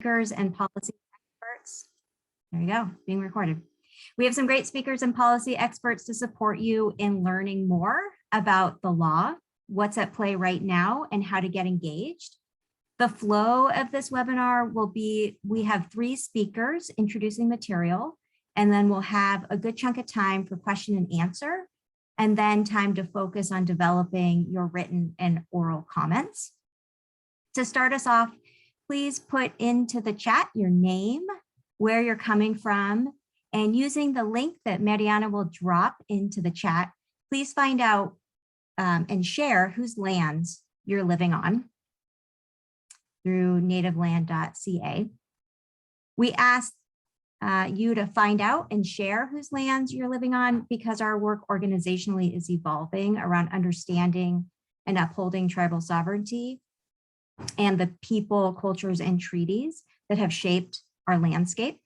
speakers and policy experts. There you go, being recorded. We have some great speakers and policy experts to support you in learning more about the law, what's at play right now, and how to get engaged. The flow of this webinar will be, we have 3 speakers introducing material, and then we'll have a good chunk of time for question and answer, and then time to focus on developing your written and oral comments. To start us off, please put into the chat your name, where you're coming from, and using the link that Mariana will drop into the chat, please find out and share whose lands you're living on through nativeland.ca. We ask you to find out and share whose lands you're living on because our work organizationally is evolving around understanding and upholding tribal sovereignty and the people, cultures, and treaties that have shaped our landscape.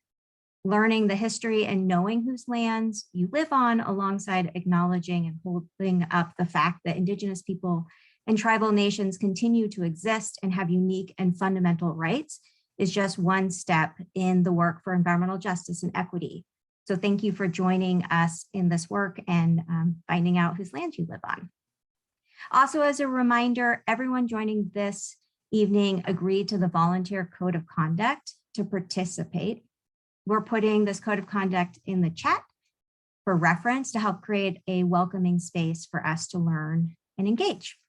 Learning the history and knowing whose lands you live on alongside acknowledging and holding up the fact that Indigenous people and tribal nations continue to exist and have unique and fundamental rights is just one step in the work for environmental justice and equity. So thank you for joining us in this work and finding out whose land you live on. Also, as a reminder, everyone joining this evening agreed to the volunteer code of conduct to participate. We're putting this code of conduct in the chat for reference to help create a welcoming space for us to learn and engage.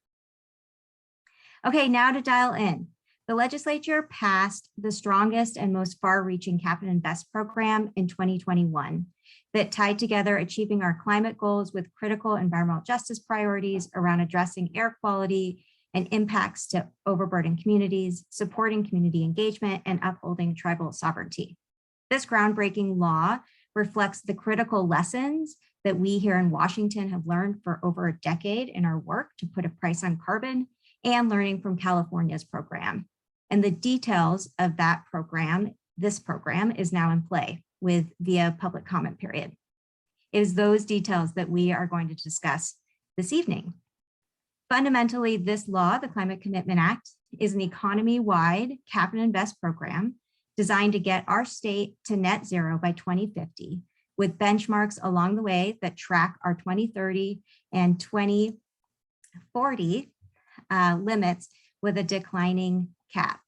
Okay, now to dial in. The legislature passed the strongest and most far-reaching Cap and Invest program in 2021 that tied together achieving our climate goals with critical environmental justice priorities around addressing air quality and impacts to overburdened communities, supporting community engagement, and upholding tribal sovereignty. This groundbreaking law reflects the critical lessons that we here in Washington have learned for over a decade in our work to put a price on carbon and learning from California's program. And the details of that program, this program, is now in play via public comment period. It is those details that we are going to discuss this evening. Fundamentally, this law, the Climate Commitment Act, is an economy-wide Cap and Invest program designed to get our state to net zero by 2050, with benchmarks along the way that track our 2030 and 2040 limits with a declining cap.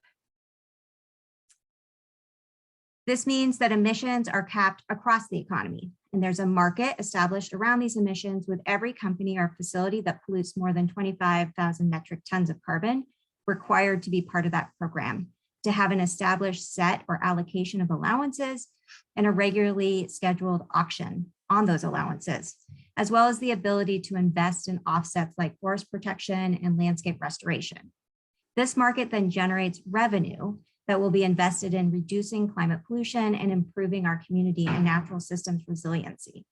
This means that emissions are capped across the economy, and there's a market established around these emissions with every company or facility that pollutes more than 25,000 metric tons of carbon required to be part of that program, to have an established set or allocation of allowances and a regularly scheduled auction on those allowances, as well as the ability to invest in offsets like forest protection and landscape restoration. This market then generates revenue that will be invested in reducing climate pollution and improving our community and natural systems resiliency.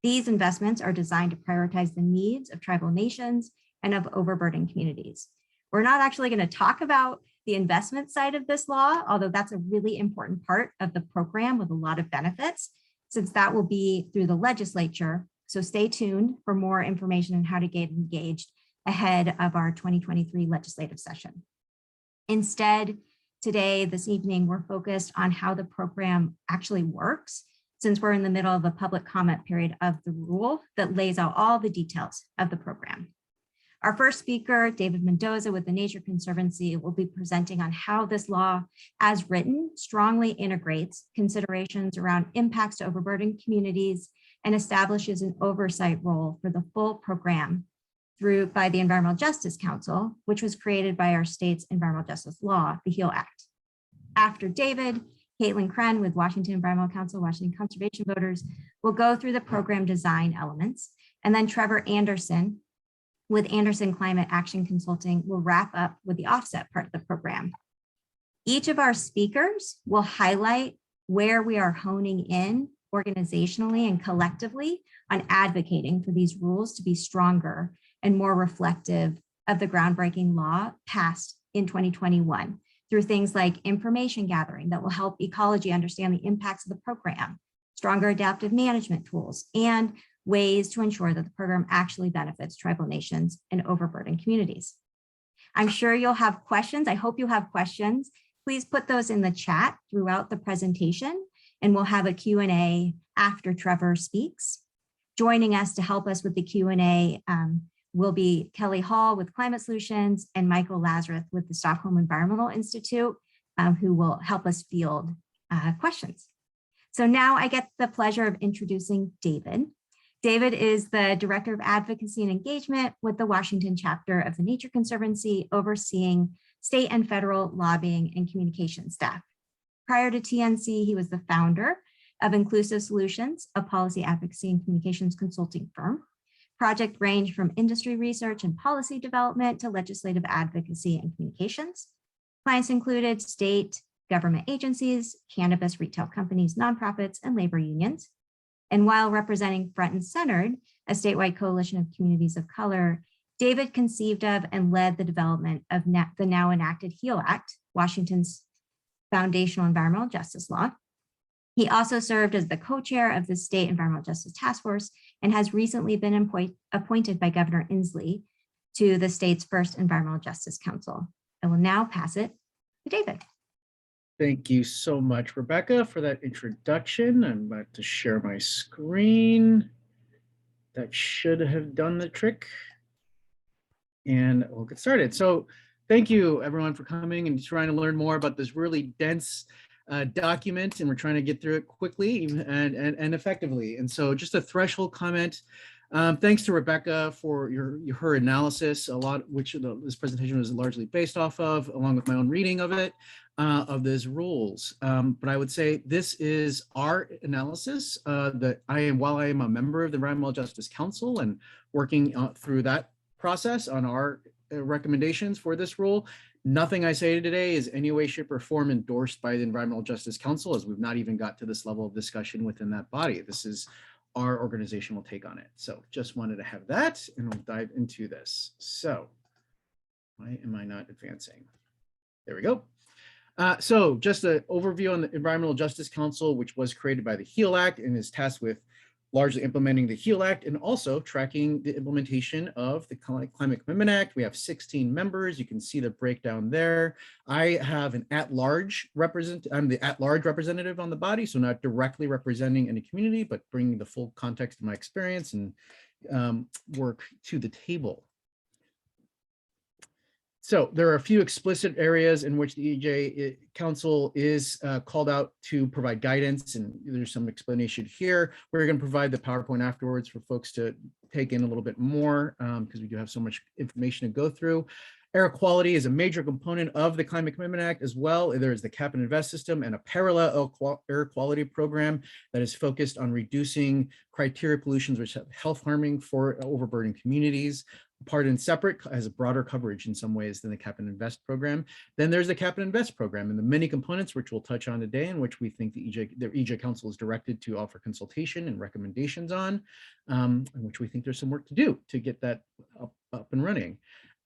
These investments are designed to prioritize the needs of tribal nations and of overburdened communities. We're not actually going to talk about the investment side of this law, although that's a really important part of the program with a lot of benefits, since that will be through the legislature. So stay tuned for more information on how to get engaged ahead of our 2023 legislative session. Instead, today, this evening, we're focused on how the program actually works, since we're in the middle of a public comment period of the rule that lays out all the details of the program. Our first speaker, David Mendoza with the Nature Conservancy, will be presenting on how this law, as written, strongly integrates considerations around impacts to overburdened communities and establishes an oversight role for the full program by the Environmental Justice Council, which was created by our state's environmental justice law, the HEAL Act. After David, Caitlin Kren with Washington Environmental Council, Washington Conservation Voters, will go through the program design elements, and then Trevor Anderson with Anderson Climate Action Consulting will wrap up with the offset part of the program. Each of our speakers will highlight where we are honing in organizationally and collectively on advocating for these rules to be stronger and more reflective of the groundbreaking law passed in 2021 through things like information gathering that will help ecology understand the impacts of the program, stronger adaptive management tools, and ways to ensure that the program actually benefits tribal nations and overburdened communities. I'm sure you'll have questions. I hope you'll have questions please put those in the chat throughout the presentation, and we'll have a Q&A after Trevor speaks. Joining us to help us with the Q&A will be Kelly Hall with Climate Solutions and Michael Lazarus with the Stockholm Environmental Institute, who will help us field questions. So now I get the pleasure of introducing David. David is the Director of Advocacy and Engagement with the Washington chapter of the Nature Conservancy, overseeing state and federal lobbying and communication staff. Prior to TNC, he was the founder of Inclusive Solutions, a policy advocacy and communications consulting firm. Project range from industry research and policy development to legislative advocacy and communications. Clients included state government agencies, cannabis retail companies, nonprofits, and labor unions. And while representing Front and Centered, a statewide coalition of communities of color, David conceived of and led the development of the now enacted HEAL Act, Washington's foundational environmental justice law. He also served as the co-chair of the State Environmental Justice Task Force and has recently been appointed by Governor Inslee to the state's first Environmental Justice Council. I will now pass it to David. Thank you so much, Rebecca, for that introduction. I'm about to share my screen. That should have done the trick. And we'll get started. So thank you, everyone, for coming and trying to learn more about this really dense document, and we're trying to get through it quickly and effectively. And so just a threshold comment. Thanks to Rebecca for her analysis, a lot which this presentation was largely based off of, along with my own reading of it, of these rules. But I would say this is our analysis that while I am a member of the Environmental Justice Council and working through that process on our recommendations for this rule, nothing I say today is any way, shape, or form endorsed by the Environmental Justice Council, as we've not even got to this level of discussion within that body. This is our organizational take on it. So just wanted to have that, and we'll dive into this. So why am I not advancing? There we go. So just an overview on the Environmental Justice Council, which was created by the HEAL Act and is tasked with largely implementing the HEAL Act and also tracking the implementation of the Climate Commitment Act. We have 16 members. You can see the breakdown there. I have an at-large I'm the at-large representative on the body, so not directly representing any community, but bringing the full context of my experience and work to the table. So there are a few explicit areas in which the EJ Council is called out to provide guidance, and there's some explanation here. We're going to provide the PowerPoint afterwards for folks to take in a little bit more because we do have so much information to go through. Air quality is a major component of the Climate Commitment Act as well. There is the Cap and Invest system and a parallel air quality program that is focused on reducing criteria pollutions which have health harming for overburdened communities. Part and separate has a broader coverage in some ways than the Cap and Invest program. Then there's the Cap and Invest program and the many components which we'll touch on today, in which we think the EJ Council is directed to offer consultation and recommendations on, in which we think there's some work to do to get that up and running.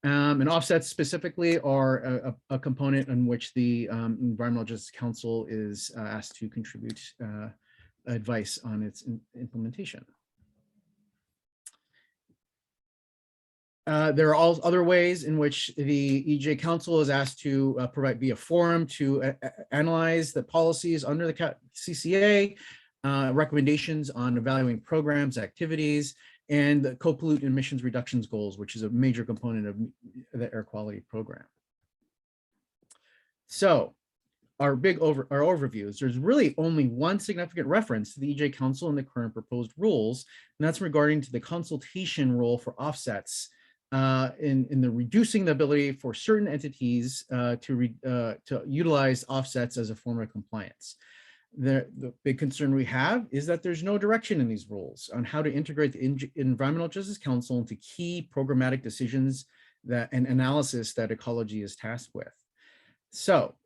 And offsets specifically are a component in which the Environmental Justice Council is asked to contribute advice on its implementation. There are all other ways in which the EJ Council is asked to be a forum to analyze the policies under the CCA, recommendations on evaluating programs, activities, and the co-pollutant emissions reductions goals, which is a major component of the air quality program. So our overview is there's really only one significant reference to the EJ Council in the current proposed rules, and that's regarding to the consultation role for offsets in the reducing the ability for certain entities to utilize offsets as a form of compliance. The big concern we have is that there's no direction in these rules on how to integrate the Environmental Justice Council into key programmatic decisions and analysis that ecology is tasked with. So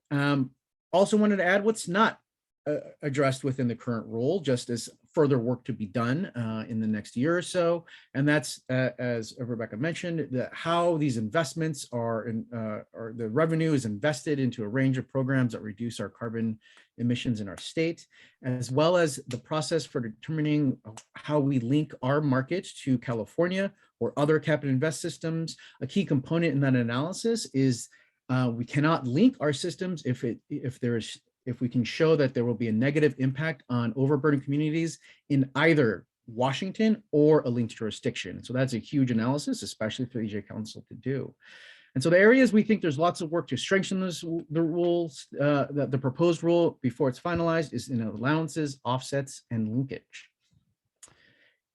also wanted to add what's not addressed within the current rule, just as further work to be done in the next year or so. And that's, as Rebecca mentioned, how these investments or the revenue is invested into a range of programs that reduce our carbon emissions in our state, as well as the process for determining how we link our market to California or other cap and invest systems. A key component in that analysis is We cannot link our systems if we can show that there will be a negative impact on overburdened communities in either Washington or a linked jurisdiction. So that's a huge analysis, especially for the EJ Council to do. And so the areas we think there's lots of work to strengthen the rules, the proposed rule before it's finalized is in allowances, offsets, and linkage.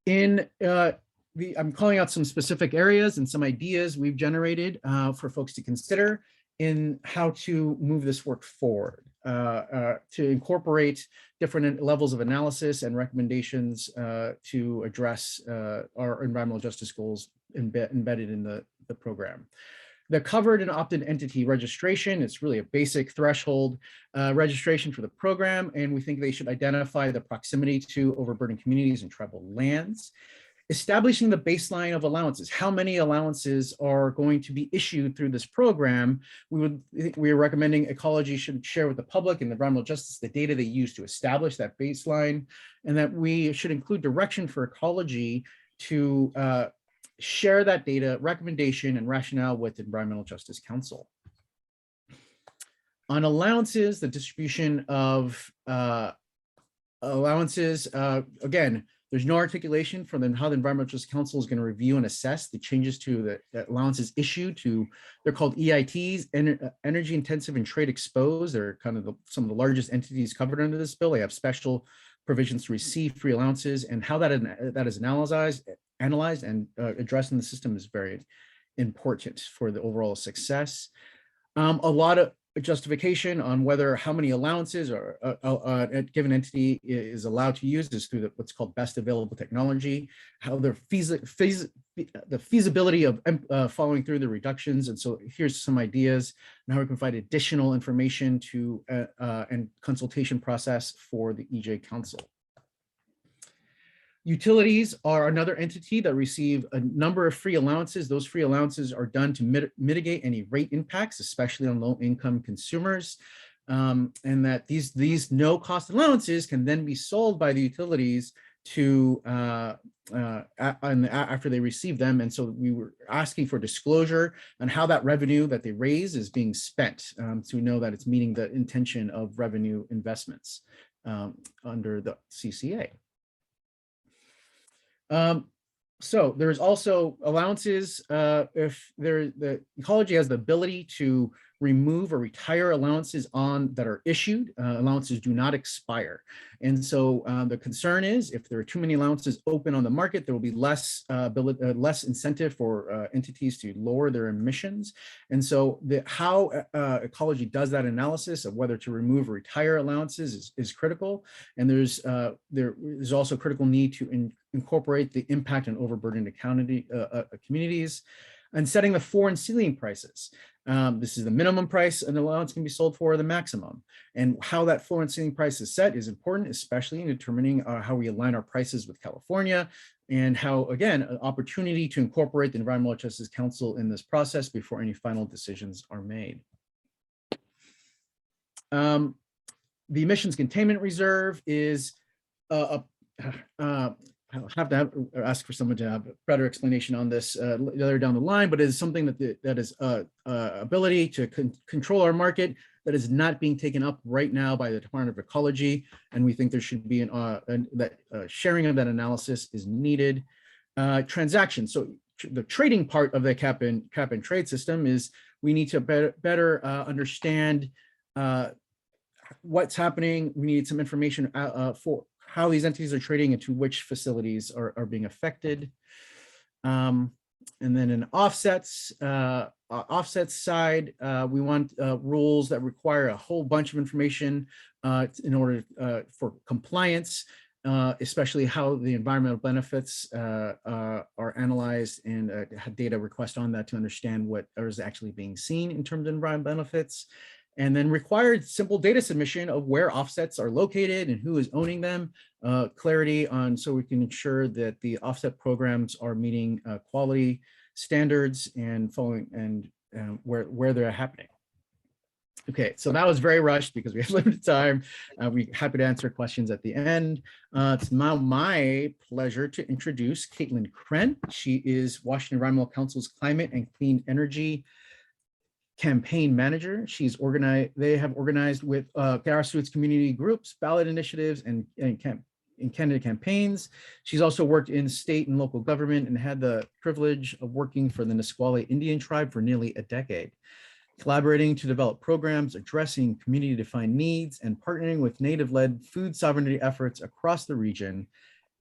I'm calling out some specific areas and some ideas we've generated for folks to consider in how to move this work forward, to incorporate different levels of analysis and recommendations to address our environmental justice goals embedded in the program. The covered and opt-in entity registration, it's really a basic threshold registration for the program, and we think they should identify the proximity to overburdened communities and tribal lands. Establishing the baseline of allowances, how many allowances are going to be issued through this program. We are recommending Ecology should share with the public and the environmental justice the data they use to establish that baseline, and that we should include direction for Ecology to share that data, recommendation, and rationale with the Environmental Justice Council. On allowances, the distribution of allowances, again, there's no articulation for how the Environmental Justice Council is going to review and assess the changes to the allowances issued to, they're called EITs, energy intensive and trade exposed. They're kind of some of the largest entities covered under this bill. They have special provisions to receive free allowances, and how that is analyzed and addressed in the system is very important for the overall success. A lot of justification on how many allowances or a given entity is allowed to use is through what's called best available technology, how the feasibility of following through the reductions. And so here's some ideas on how we can provide additional information to and consultation process for the EJ Council. Utilities are another entity that receive a number of free allowances. Those free allowances are done to mitigate any rate impacts, especially on low-income consumers, and that these no-cost allowances can then be sold by the utilities to after they receive them. And so we were asking for disclosure on how that revenue that they raise is being spent, so we know that it's meeting the intention of revenue investments under the CCA. So there's also allowances if the Ecology has the ability to remove or retire allowances that are issued. Allowances do not expire. And so the concern is if there are too many allowances open on the market, there will be less incentive for entities to lower their emissions. And so how Ecology does that analysis of whether to remove or retire allowances is critical. And there's also critical need to incorporate the impact on overburdened communities, and setting the floor and ceiling prices. This is the minimum price an allowance can be sold for, or the maximum. And how that floor and ceiling price is set is important, especially in determining how we align our prices with California, and how, again, an opportunity to incorporate the Environmental Justice Council in this process before any final decisions are made. The emissions containment reserve is I'll have to ask for someone to have a better explanation on this later down the line, but it is something that is ability to control our market that is not being taken up right now by the Department of Ecology, and we think there should be sharing of that analysis is needed. Transactions. So the trading part of the cap and trade system is we need to better understand what's happening. We need some information for how these entities are trading and to which facilities are being affected. And then in offsets side, we want rules that require a whole bunch of information in order for compliance, especially how the environmental benefits are analyzed, and data request on that to understand what is actually being seen in terms of environmental benefits. And then required simple data submission of where offsets are located and who is owning them, clarity on, so we can ensure that the offset programs are meeting quality standards and following and where they're happening. Okay, so that was very rushed because we have limited time. We're happy to answer questions at the end. It's now my pleasure to introduce Caitlin Kren. She is Washington Environmental Council's Climate and Clean Energy campaign manager. They have organized with grassroots community groups, ballot initiatives, and candidate campaigns. She's also worked in state and local government and had the privilege of working for the Nisqually Indian tribe for nearly a decade, collaborating to develop programs addressing community-defined needs and partnering with Native-led food sovereignty efforts across the region.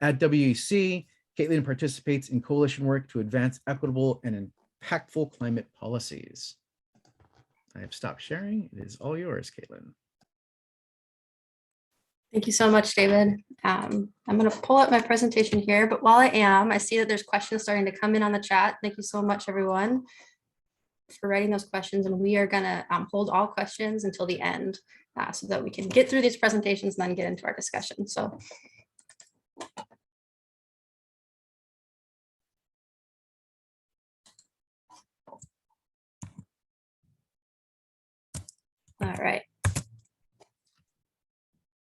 At WEC, Caitlin participates in coalition work to advance equitable and impactful climate policies. I have stopped sharing. It is all yours, Caitlin. Thank you so much, David. I'm going to pull up my presentation here, but while I am, I see that there's questions starting to come in on the chat. Thank you so much, everyone, for writing those questions. And we are going to hold all questions until the end so that we can get through these presentations and then get into our discussion. So all right.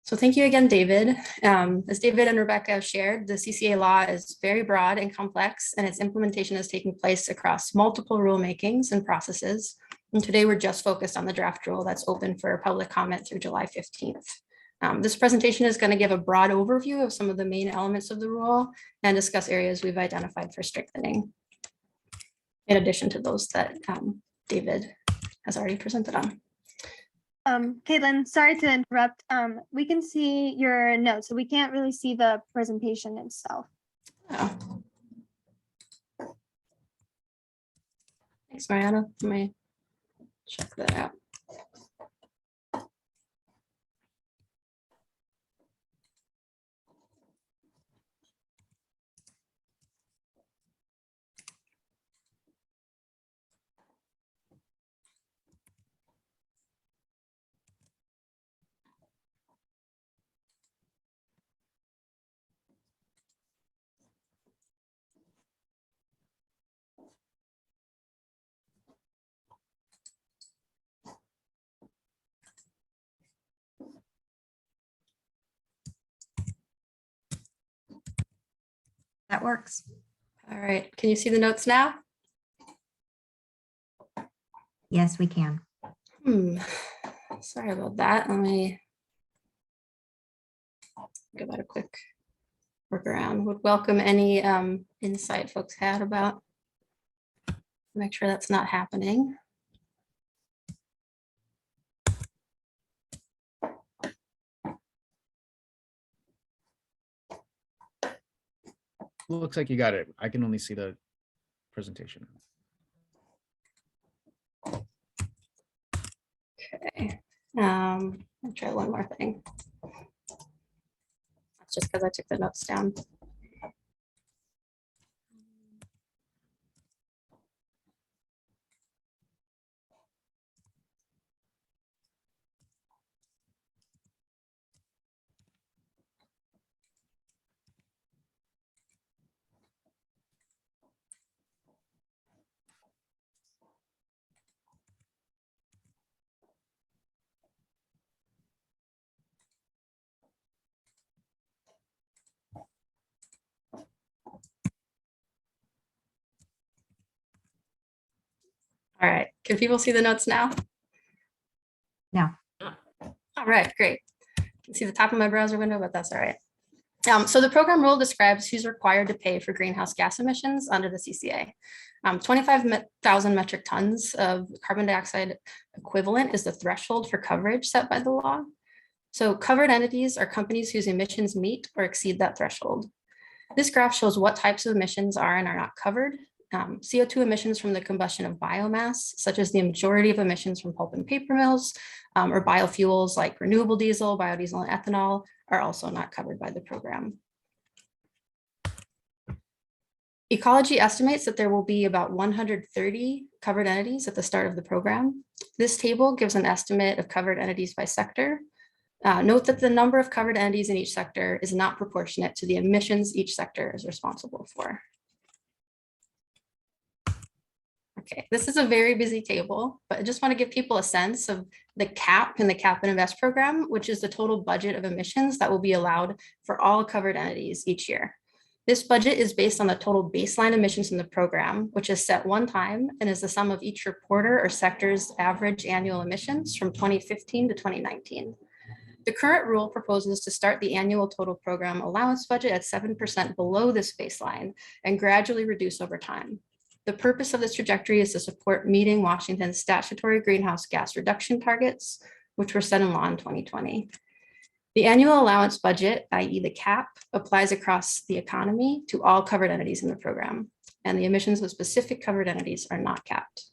So thank you again, David. As David and Rebecca have shared, the CCA law is very broad and complex, and its implementation is taking place across multiple rulemakings and processes. And today we're just focused on the draft rule that's open for public comment through July 15th. This presentation is going to give a broad overview of some of the main elements of the rule and discuss areas we've identified for strengthening, in addition to those that David has already presented on. Caitlin, sorry to interrupt. We can see your notes, so we can't really see the presentation itself. Oh. Thanks, Mariana. Let me check that out. That works. All right, can you see the notes now? Yes, we can. Sorry about that. Let me give that a quick workaround. Would welcome any insight folks had about, make sure that's not happening. Looks like you got it. I can only see the presentation. Okay, I'll try one more thing. That's just because I took the notes down. All right, can people see the notes now? No. All right, great. You can see the top of my browser window, but that's all right. So the program rule describes who's required to pay for greenhouse gas emissions under the CCA. 25,000 metric tons of carbon dioxide equivalent is the threshold for coverage set by the law. So covered entities are companies whose emissions meet or exceed that threshold. This graph shows what types of emissions are and are not covered. CO2 emissions from the combustion of biomass, such as the majority of emissions from pulp and paper mills, or biofuels like renewable diesel, biodiesel, and ethanol are also not covered by the program. Ecology estimates that there will be about 130 covered entities at the start of the program. This table gives an estimate of covered entities by sector. Note that the number of covered entities in each sector is not proportionate to the emissions each sector is responsible for. Okay, this is a very busy table, but I just want to give people a sense of the cap in the Cap and Invest program, which is the total budget of emissions that will be allowed for all covered entities each year. This budget is based on the total baseline emissions in the program, which is set one time and is the sum of each reporter or sector's average annual emissions from 2015 to 2019. The current rule proposes to start the annual total program allowance budget at 7% below this baseline and gradually reduce over time. The purpose of this trajectory is to support meeting Washington's statutory greenhouse gas reduction targets, which were set in law in 2020. The annual allowance budget, i.e. the cap, applies across the economy to all covered entities in the program, and the emissions of specific covered entities are not capped.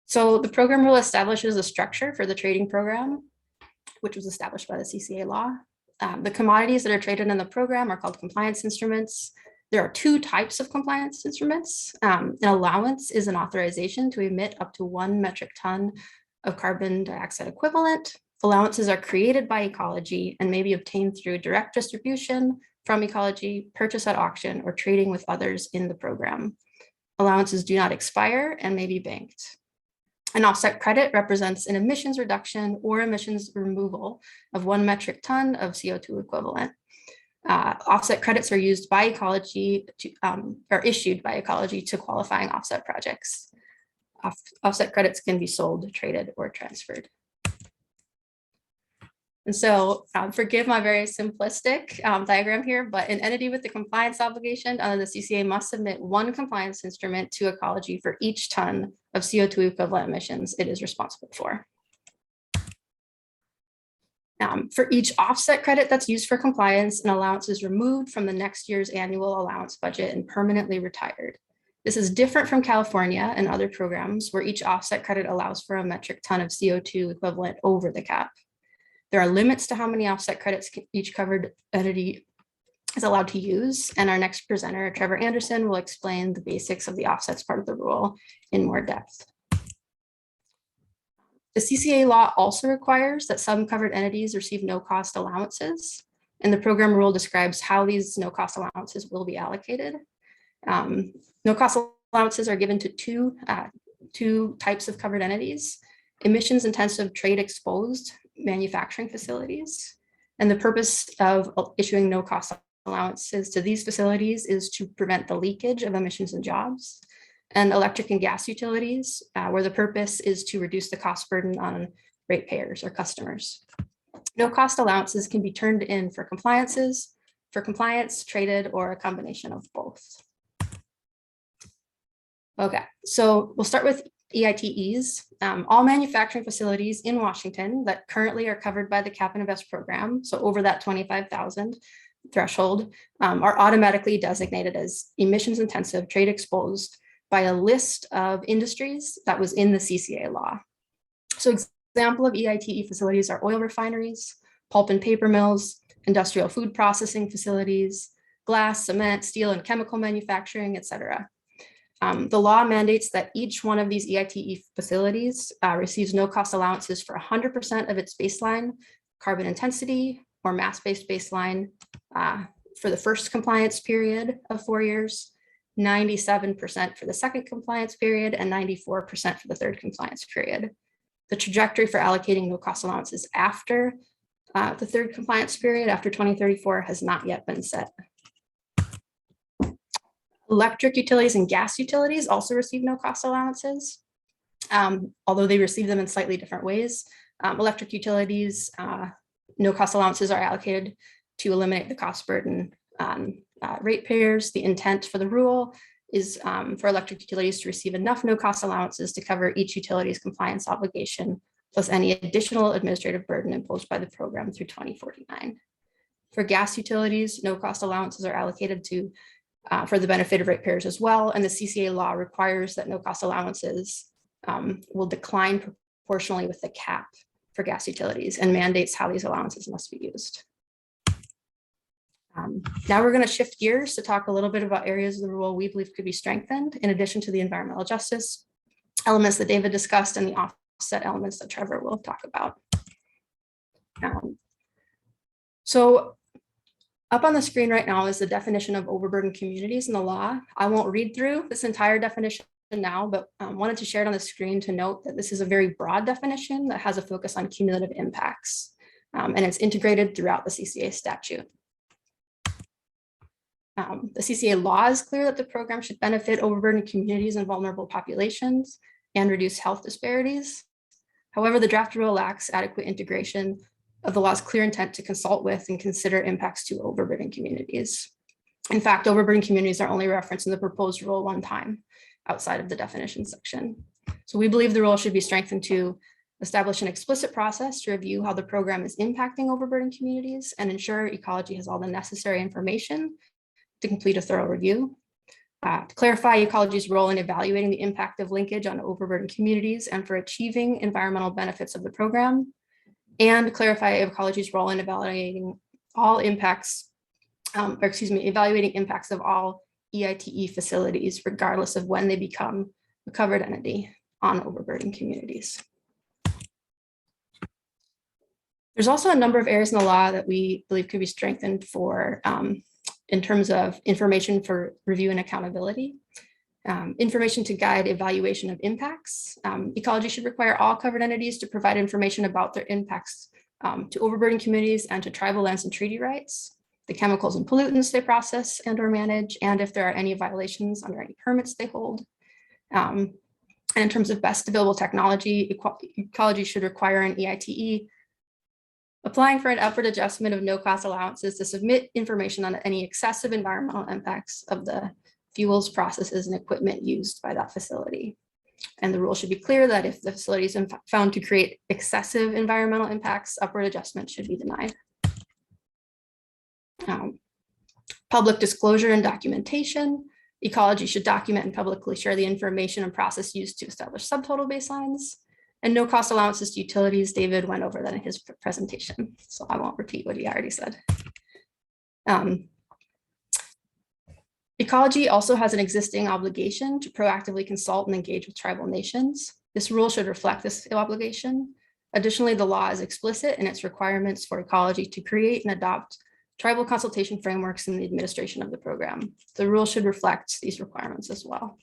So the program rule establishes a structure for the trading program, which was established by the CCA law. The commodities that are traded in the program are called compliance instruments. There are two types of compliance instruments. An allowance is an authorization to emit up to 1 metric ton of carbon dioxide equivalent. Allowances are created by Ecology and may be obtained through direct distribution from Ecology, purchase at auction, or trading with others in the program. Allowances do not expire and may be banked. An offset credit represents an emissions reduction or emissions removal of 1 metric ton of CO2 equivalent. Offset credits are used by Ecology to, or issued by Ecology to qualifying offset projects. Offset credits can be sold, traded, or transferred. And so forgive my very simplistic diagram here, but an entity with the compliance obligation under the CCA must submit 1 compliance instrument to Ecology for each ton of CO2 equivalent emissions it is responsible for. For each offset credit that's used for compliance, an allowance is removed from the next year's annual allowance budget and permanently retired. This is different from California and other programs where each offset credit allows for a metric ton of CO2 equivalent over the cap. There are limits to how many offset credits each covered entity is allowed to use, and our next presenter, Trevor Anderson, will explain the basics of the offsets part of the rule in more depth. The CCA law also requires that some covered entities receive no-cost allowances, and the program rule describes how these no-cost allowances will be allocated. No-cost allowances are given to two types of covered entities: emissions-intensive trade-exposed manufacturing facilities. And the purpose of issuing no-cost allowances to these facilities is to prevent the leakage of emissions and jobs. And electric and gas utilities, where the purpose is to reduce the cost burden on ratepayers or customers. No-cost allowances can be turned in for compliance, traded, or a combination of both. Okay, so we'll start with EITEs. All manufacturing facilities in Washington that currently are covered by the Cap and Invest program, so over that 25,000 threshold, are automatically designated as emissions intensive, trade exposed by a list of industries that was in the CCA law. So example of EITE facilities are oil refineries, pulp and paper mills, industrial food processing facilities, glass, cement, steel, and chemical manufacturing, etc. The law mandates that each one of these EITE facilities receives no-cost allowances for 100% of its baseline carbon intensity or mass-based baseline for the first compliance period of 4 years, 97% for the second compliance period, and 94% for the third compliance period. The trajectory for allocating no-cost allowances after the third compliance period, after 2034, has not yet been set. Electric utilities and gas utilities also receive no-cost allowances, although they receive them in slightly different ways. Electric utilities, no-cost allowances are allocated to eliminate the cost burden on ratepayers. The intent for the rule is for electric utilities to receive enough no-cost allowances to cover each utility's compliance obligation, plus any additional administrative burden imposed by the program through 2049. For gas utilities, no-cost allowances are allocated to for the benefit of ratepayers as well, and the CCA law requires that no-cost allowances will decline proportionally with the cap for gas utilities and mandates how these allowances must be used. Now we're going to shift gears to talk a little bit about areas of the rule we believe could be strengthened, in addition to the environmental justice elements that David discussed and the offset elements that Trevor will talk about. So up on the screen right now is the definition of overburdened communities in the law. I won't read through this entire definition now, but wanted to share it on the screen to note that this is a very broad definition that has a focus on cumulative impacts, and it's integrated throughout the CCA statute. The CCA law is clear that the program should benefit overburdened communities and vulnerable populations and reduce health disparities. However, the draft rule lacks adequate integration of the law's clear intent to consult with and consider impacts to overburdened communities. In fact, overburdened communities are only referenced in the proposed rule one time outside of the definition section. So we believe the rule should be strengthened to establish an explicit process to review how the program is impacting overburdened communities and ensure ecology has all the necessary information to complete a thorough review. To clarify ecology's role in evaluating the impact of linkage on overburdened communities and for achieving environmental benefits of the program, and clarify ecology's role in evaluating all impacts, evaluating impacts of all EITE facilities, regardless of when they become a covered entity on overburdened communities. There's also a number of areas in the law that we believe could be strengthened for in terms of information for review and accountability, information to guide evaluation of impacts. Ecology should require all covered entities to provide information about their impacts to overburdened communities and to tribal lands and treaty rights, the chemicals and pollutants they process and or manage, and if there are any violations under any permits they hold. And in terms of best available technology, ecology should require an EITE applying for an upward adjustment of no-cost allowances to submit information on any excessive environmental impacts of the fuels, processes, and equipment used by that facility. And the rule should be clear that if the facility is found to create excessive environmental impacts, upward adjustment should be denied. Public disclosure and documentation. Ecology should document and publicly share the information and process used to establish subtotal baselines. And no cost allowances to utilities. David went over that in his presentation, so I won't repeat what he already said. Ecology also has an existing obligation to proactively consult and engage with tribal nations. This rule should reflect this obligation. Additionally, the law is explicit in its requirements for ecology to create and adopt tribal consultation frameworks in the administration of the program. The rule should reflect these requirements as well.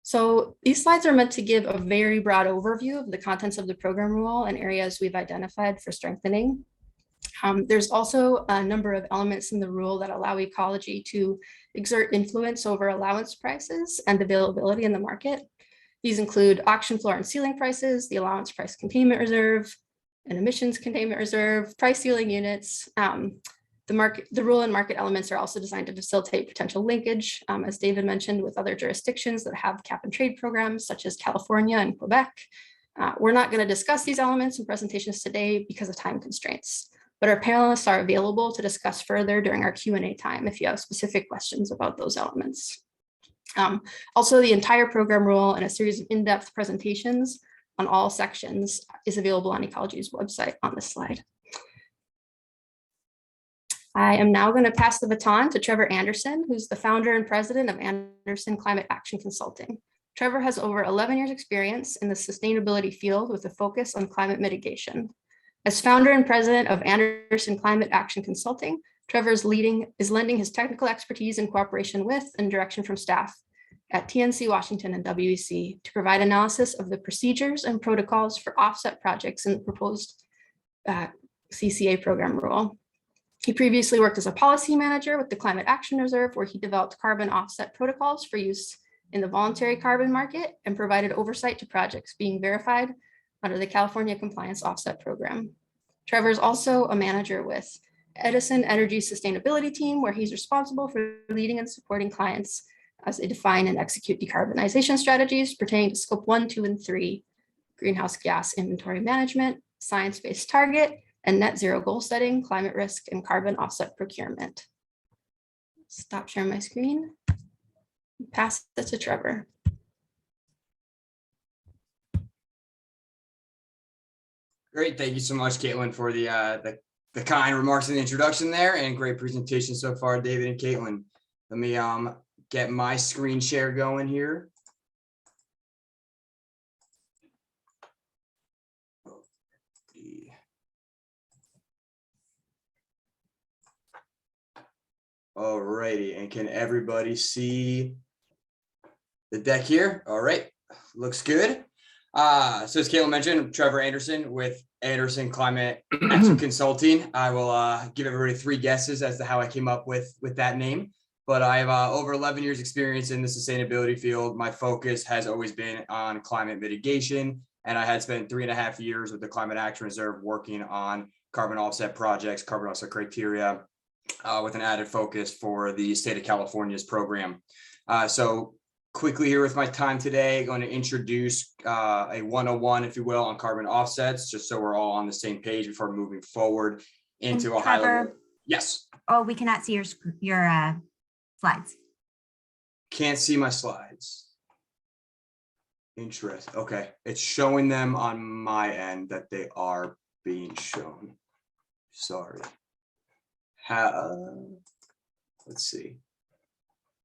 So these slides are meant to give a very broad overview of the contents of the program rule and areas we've identified for strengthening. There's also a number of elements in the rule that allow ecology to exert influence over allowance prices and availability in the market. These include auction floor and ceiling prices, the allowance price containment reserve, an emissions containment reserve, price ceiling units. The rule and market elements are also designed to facilitate potential linkage, as David mentioned, with other jurisdictions that have cap and trade programs, such as California and Quebec. We're not going to discuss these elements in presentations today because of time constraints, but our panelists are available to discuss further during our Q&A time if you have specific questions about those elements. Also, the entire program rule and a series of in-depth presentations on all sections is available on Ecology's website on this slide. I am now going to pass the baton to Trevor Anderson, who's the founder and president of Anderson Climate Action Consulting. Trevor has over 11 years experience in the sustainability field with a focus on climate mitigation. As founder and president of Anderson Climate Action Consulting, Trevor is lending his technical expertise in cooperation with and direction from staff at TNC Washington and WEC to provide analysis of the procedures and protocols for offset projects in the proposed CCA program rule. He previously worked as a policy manager with the Climate Action Reserve, where he developed carbon offset protocols for use in the voluntary carbon market and provided oversight to projects being verified under the California Compliance Offset Program. Trevor is also a manager with Edison Energy Sustainability Team, where he's responsible for leading and supporting clients as they define and execute decarbonization strategies pertaining to Scope 1, 2, and 3, greenhouse gas inventory management, science-based target, and net zero goal setting, climate risk, and carbon offset procurement. Stop sharing my screen. Pass it to Trevor. Great, thank you so much, Caitlin, for the kind remarks in the introduction there, and great presentation so far, David and Caitlin. Let me get my screen share going here. All righty, and can everybody see the deck here? All right, looks good. So as Caitlin mentioned, I'm Trevor Anderson with Anderson Climate Action Consulting. I will give everybody 3 guesses as to how I came up with that name. But I have over 11 years experience in the sustainability field. My focus has always been on climate mitigation, and I had spent 3.5 years with the Climate Action Reserve working on carbon offset projects, carbon offset criteria, with an added focus for the state of California's program. So quickly here with my time today, going to introduce a 101, if you will, on carbon offsets, just so we're all on the same page before moving forward into And a high level. Trevor- Yes, Oh, we cannot see your slides. can't see my slides. Interesting. Okay, it's showing them on my end that they are being shown. Sorry. Let's see.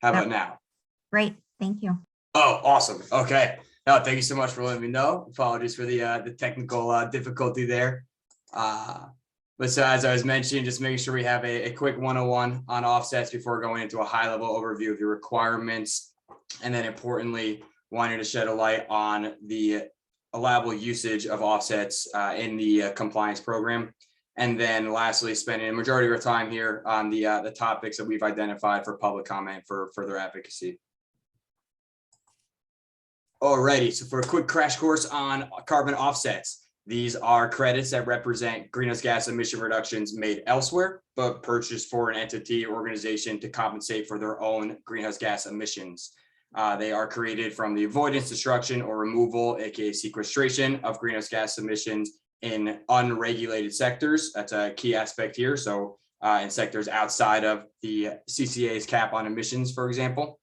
How about now? Great, thank you. Oh, awesome. Okay. No, thank you so much for letting me know. Apologies for the technical difficulty there. But so as I was mentioning, just making sure we have a quick 101 on offsets before going into a high level overview of your requirements. And then importantly, wanting to shed a light on the allowable usage of offsets in the compliance program. And then lastly, spending a majority of our time here on the topics that we've identified for public comment for further advocacy. Alrighty, so for a quick crash course on carbon offsets, these are credits that represent greenhouse gas emission reductions made elsewhere, but purchased for an entity or organization to compensate for their own greenhouse gas emissions. They are created from the avoidance, destruction, or removal, aka sequestration of greenhouse gas emissions in unregulated sectors. That's a key aspect here. So in sectors outside of the CCA's cap on emissions, for example.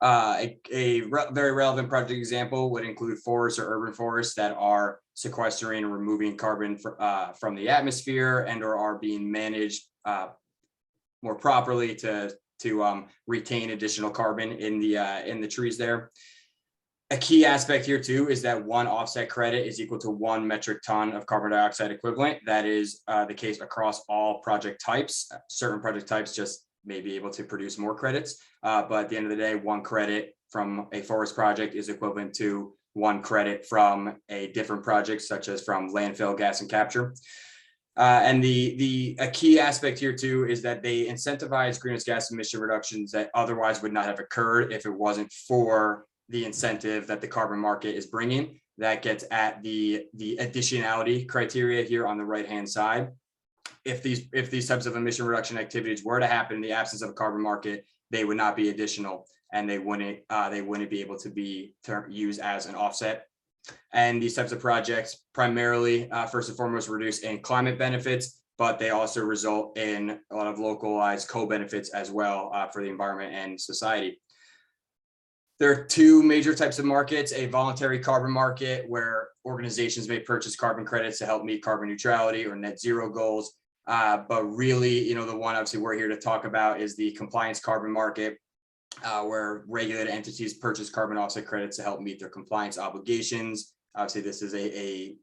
Very relevant project example would include forests or urban forests that are sequestering and removing carbon from the atmosphere and or are being managed more properly to retain additional carbon in the trees there. A key aspect here too is that one offset credit is equal to 1 metric ton of carbon dioxide equivalent. That is the case across all project types. Certain project types just may be able to produce more credits, but at the end of the day, 1 credit from a forest project is equivalent to 1 credit from a different project, such as from landfill gas and capture. And a key aspect here too is that they incentivize greenhouse gas emission reductions that otherwise would not have occurred if it wasn't for the incentive that the carbon market is bringing. That gets at the additionality criteria here on the right-hand side. If these types of emission reduction activities were to happen in the absence of a carbon market, they would not be additional, and they wouldn't be able to be used as an offset. And these types of projects primarily, first and foremost, reduce in climate benefits, but they also result in a lot of localized co-benefits as well for the environment and society. There are 2 major types of markets: a voluntary carbon market, where organizations may purchase carbon credits to help meet carbon neutrality or net zero goals. But really, the one obviously we're here to talk about is the compliance carbon market, where regulated entities purchase carbon offset credits to help meet their compliance obligations. Obviously, this is a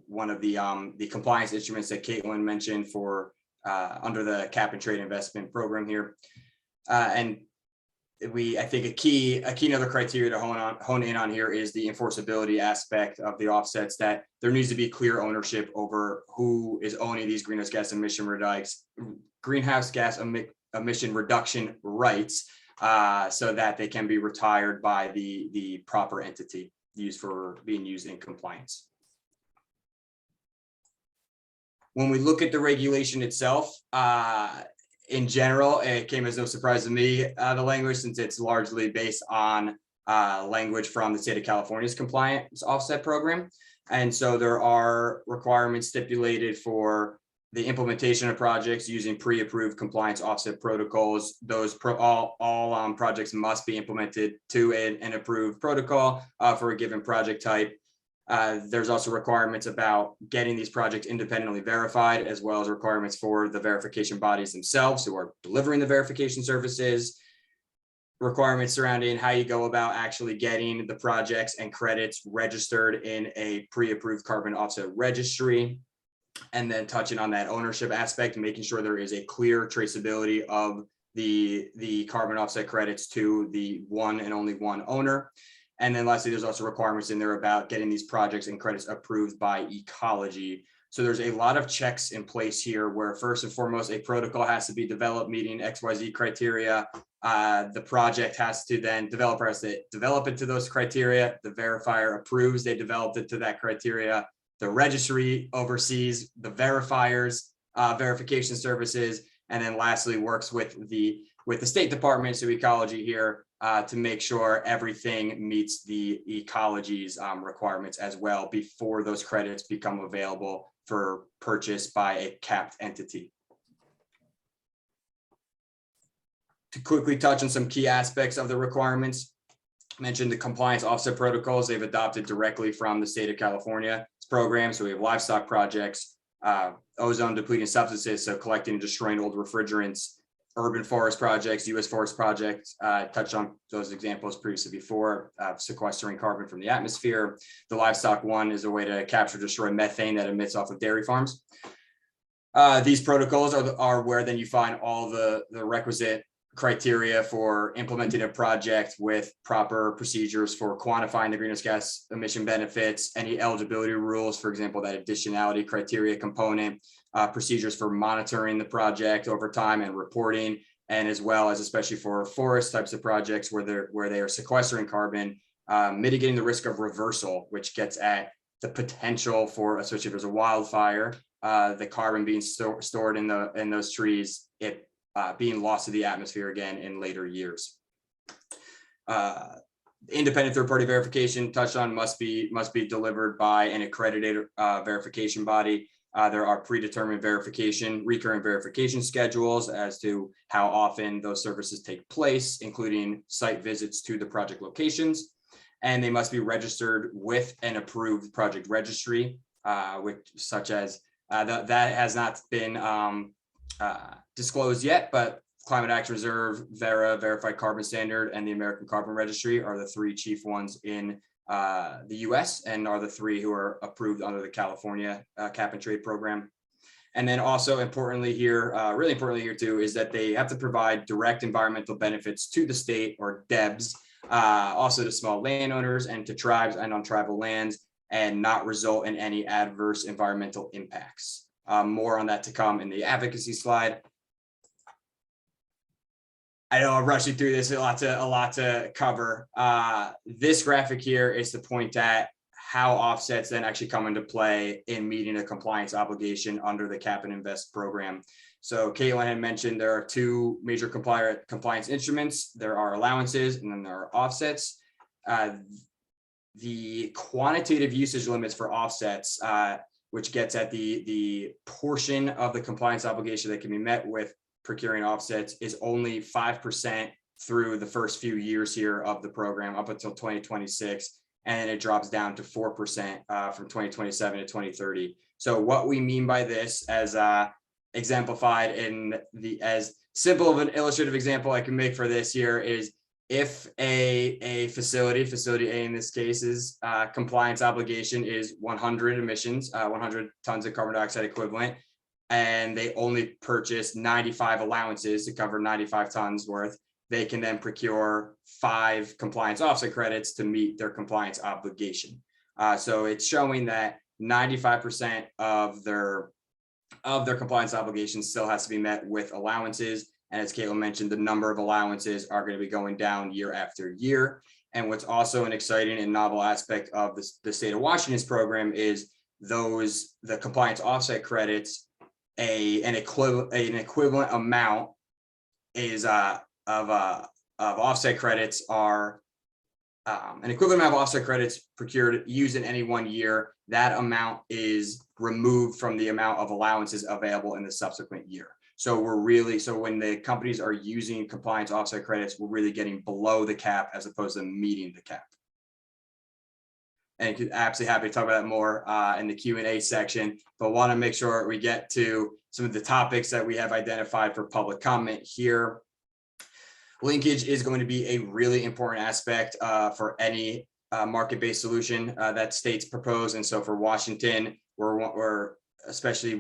one of the compliance instruments that Caitlin mentioned for under the cap and trade investment program here. And I think a key another criteria to hone in on here is the enforceability aspect of the offsets, that there needs to be clear ownership over who is owning these greenhouse gas emission reduction rights, so that they can be retired by the proper entity being used in compliance. When we look at the regulation itself, in general, it came as no surprise to me, the language, since it's largely based on language from the state of California's compliance offset program. And so there are requirements stipulated for the implementation of projects using pre-approved compliance offset protocols. Those all projects must be implemented to an approved protocol for a given project type. There's also requirements about getting these projects independently verified, as well as requirements for the verification bodies themselves who are delivering the verification services, requirements surrounding how you go about actually getting the projects and credits registered in a pre-approved carbon offset registry, and then touching on that ownership aspect, making sure there is a clear traceability of the carbon offset credits to the one and only one owner. And then lastly, there's also requirements in there about getting these projects and credits approved by Ecology. So there's a lot of checks in place here where first and foremost, a protocol has to be developed meeting XYZ criteria. The project has to then, developer has to develop it to those criteria. The verifier approves, they developed it to that criteria. The registry oversees the verifiers, verification services, and then lastly works with the State Department, so Ecology here, to make sure everything meets the Ecology's requirements as well before those credits become available for purchase by a capped entity. To quickly touch on some key aspects of the requirements, I mentioned the compliance offset protocols they've adopted directly from the state of California program. So we have livestock projects, ozone depleting substances, so collecting and destroying old refrigerants, urban forest projects, U.S. forest projects, touched on those examples previously before, sequestering carbon from the atmosphere. The livestock one is a way to capture, destroy methane that emits off of dairy farms. These protocols are where then you find all the requisite criteria for implementing a project with proper procedures for quantifying the greenhouse gas emission benefits, any eligibility rules, for example, that additionality criteria component, procedures for monitoring the project over time and reporting, and as well as especially for forest types of projects where they are sequestering carbon, mitigating the risk of reversal, which gets at the potential for, especially if there's a wildfire, the carbon being stored in those trees, it being lost to the atmosphere again in later years. Independent third-party verification touched on must be delivered by an accredited verification body. There are predetermined recurring verification schedules as to how often those services take place, including site visits to the project locations, and they must be registered with an approved project registry, such as that has not been disclosed yet, but Climate Action Reserve, Verra, Verified Carbon Standard, and the American Carbon Registry are the three chief ones in the US and are the three who are approved under the California cap and trade program. And then also importantly here, really importantly here too, is that they have to provide direct environmental benefits to the state or DEBs, also to small landowners and to tribes and on tribal lands, and not result in any adverse environmental impacts. More on that to come in the advocacy slide. I know I'm rushing through this, a lot to cover. This graphic here is to point at how offsets then actually come into play in meeting a compliance obligation under the Cap and Invest program. So Caitlin had mentioned there are two major compliance instruments. There are allowances and then there are offsets. The quantitative usage limits for offsets, which gets at the portion of the compliance obligation that can be met with procuring offsets, is only 5% through the first few years here of the program up until 2026, and it drops down to 4% from 2027 to 2030. So what we mean by this, as exemplified in as simple of an illustrative example I can make for this here, is if a facility A in this case's compliance obligation is 100 emissions, 100 tons of carbon dioxide equivalent, and they only purchase 95 allowances to cover 95 tons worth, they can then procure 5 compliance offset credits to meet their compliance obligation. So it's showing that 95% of their compliance obligation still has to be met with allowances. And as Caitlin mentioned, the number of allowances are going to be going down year after year. And what's also an exciting and novel aspect of the state of Washington's program is the compliance offset credits, an equivalent amount is of offset credits are an equivalent amount of offset credits procured used in any one year. That amount is removed from the amount of allowances available in the subsequent year. So when the companies are using compliance offset credits, we're really getting below the cap as opposed to meeting the cap. And absolutely happy to talk about that more in the Q&A section, but want to make sure we get to some of the topics that we have identified for public comment here. Linkage is going to be a really important aspect for any market-based solution that states propose. And so for Washington, we're especially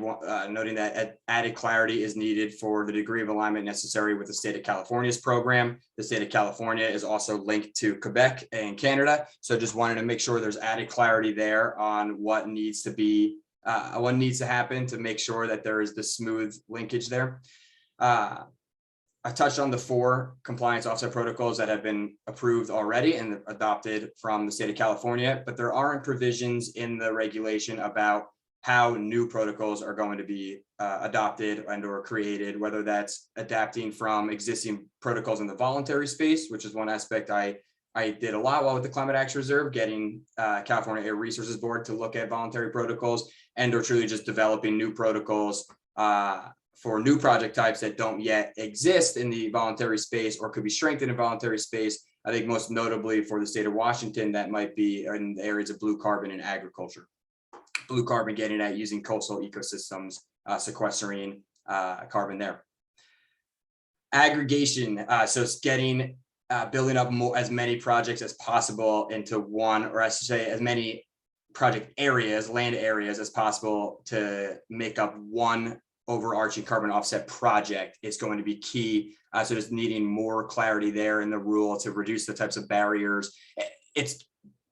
noting that added clarity is needed for the degree of alignment necessary with the state of California's program. The state of California is also linked to Quebec and Canada. So just wanted to make sure there's added clarity there on what needs to be, what needs to happen to make sure that there is the smooth linkage there. I touched on the 4 compliance offset protocols that have been approved already and adopted from the state of California, but there aren't provisions in the regulation about how new protocols are going to be adopted and or created, whether that's adapting from existing protocols in the voluntary space, which is one aspect I did a lot while with the Climate Action Reserve, getting California Air Resources Board to look at voluntary protocols, and or truly just developing new protocols for new project types that don't yet exist in the voluntary space or could be strengthened in voluntary space. I think most notably for the state of Washington, that might be in the areas of blue carbon and agriculture. Blue carbon getting at using coastal ecosystems, sequestering carbon there. Aggregation, so it's getting, building up as many projects as possible into one, or I should say as many project areas, land areas as possible to make up one overarching carbon offset project is going to be key. So just needing more clarity there in the rule to reduce the types of barriers. It's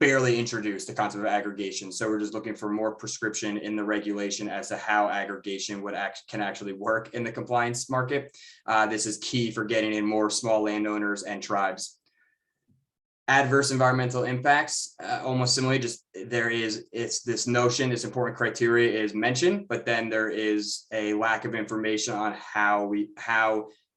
barely introduced the concept of aggregation. So we're just looking for more prescription in the regulation as to how aggregation can actually work in the compliance market. This is key for getting in more small landowners and tribes. Adverse environmental impacts, almost similarly, just it's this notion, this important criteria is mentioned, but then there is a lack of information on how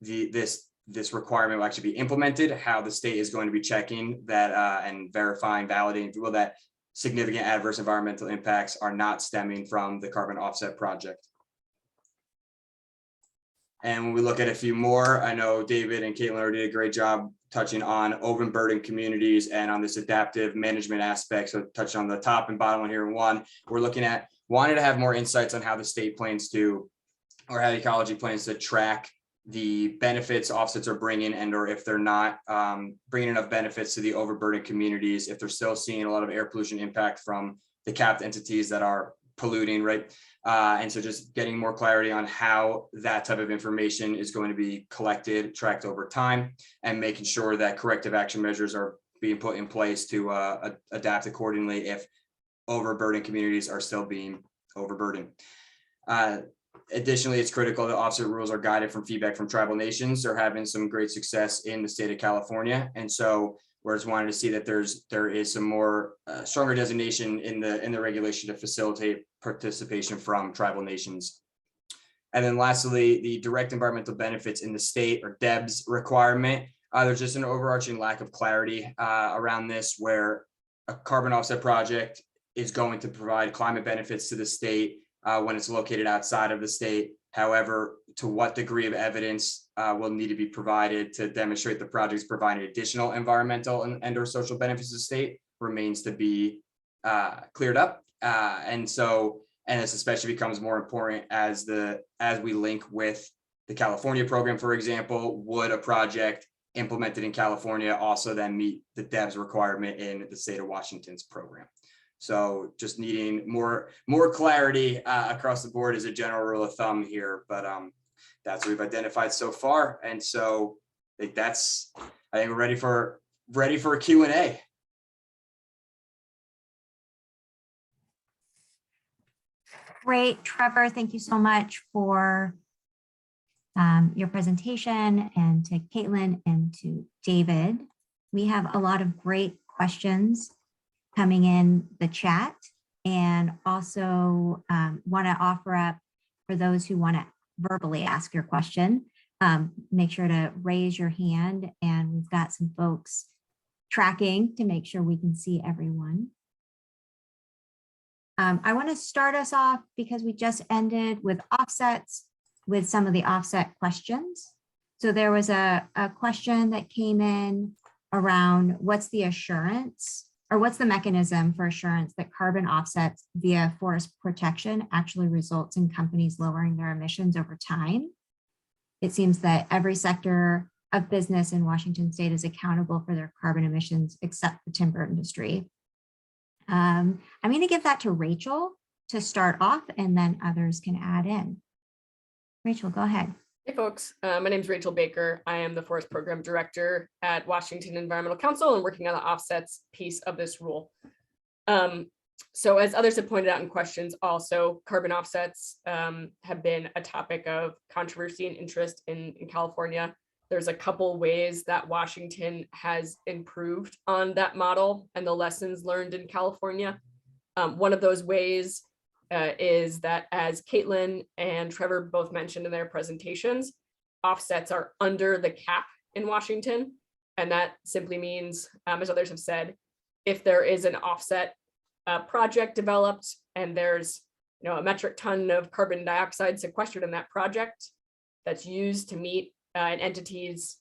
this requirement will actually be implemented, how the state is going to be checking that and verifying, validating that significant adverse environmental impacts are not stemming from the carbon offset project. And when we look at a few more, I know David and Caitlin already did a great job touching on overburdened communities and on this adaptive management aspect. So touching on the top and bottom one here. One, we're looking at wanting to have more insights on how the state plans to, or how ecology plans to track the benefits offsets are bringing, and or if they're not bringing enough benefits to the overburdened communities, if they're still seeing a lot of air pollution impact from the capped entities that are polluting, right? And so just getting more clarity on how that type of information is going to be collected, tracked over time, and making sure that corrective action measures are being put in place to adapt accordingly if overburdened communities are still being overburdened. Additionally, it's critical that offset rules are guided from feedback from tribal nations. They're having some great success in the state of California. And so we're just wanting to see that there is some more stronger designation in the regulation to facilitate participation from tribal nations. And then lastly, the direct environmental benefits in the state, or DEBS requirement. There's just an overarching lack of clarity around this, where a carbon offset project is going to provide climate benefits to the state when it's located outside of the state. However, to what degree of evidence will need to be provided to demonstrate the project is providing additional environmental and or social benefits to the state remains to be cleared up. And this especially becomes more important as we link with the California program, for example. Would a project implemented in California also then meet the DEBS requirement in the state of Washington's program? So just needing more clarity across the board is a general rule of thumb here, but that's what we've identified so far. And so I think we're ready for a Q&A. Great, Trevor, thank you so much for your presentation, and to Caitlin and to David. We have a lot of great questions coming in the chat, and also want to offer up for those who want to verbally ask your question, make sure to raise your hand, and we've got some folks tracking to make sure we can see everyone. I want to start us off, because we just ended with offsets, with some of the offset questions. So there was a question that came in around what's the assurance, or what's the mechanism for assurance that carbon offsets via forest protection actually results in companies lowering their emissions over time? It seems that every sector of business in Washington state is accountable for their carbon emissions except the timber industry. I'm going to give that to Rachel to start off, and then others can add in. Rachel, go ahead. Hey folks, my name is Rachel Baker. I am the Forest Program Director at Washington Environmental Council and working on the offsets piece of this rule. So as others have pointed out in questions, also carbon offsets have been a topic of controversy and interest in California. There's a couple ways that Washington has improved on that model and the lessons learned in California. One of those ways is that, as Caitlin and Trevor both mentioned in their presentations, offsets are under the cap in Washington. And that simply means, as others have said, if there is an offset project developed and there's a metric ton of carbon dioxide sequestered in that project that's used to meet an entity's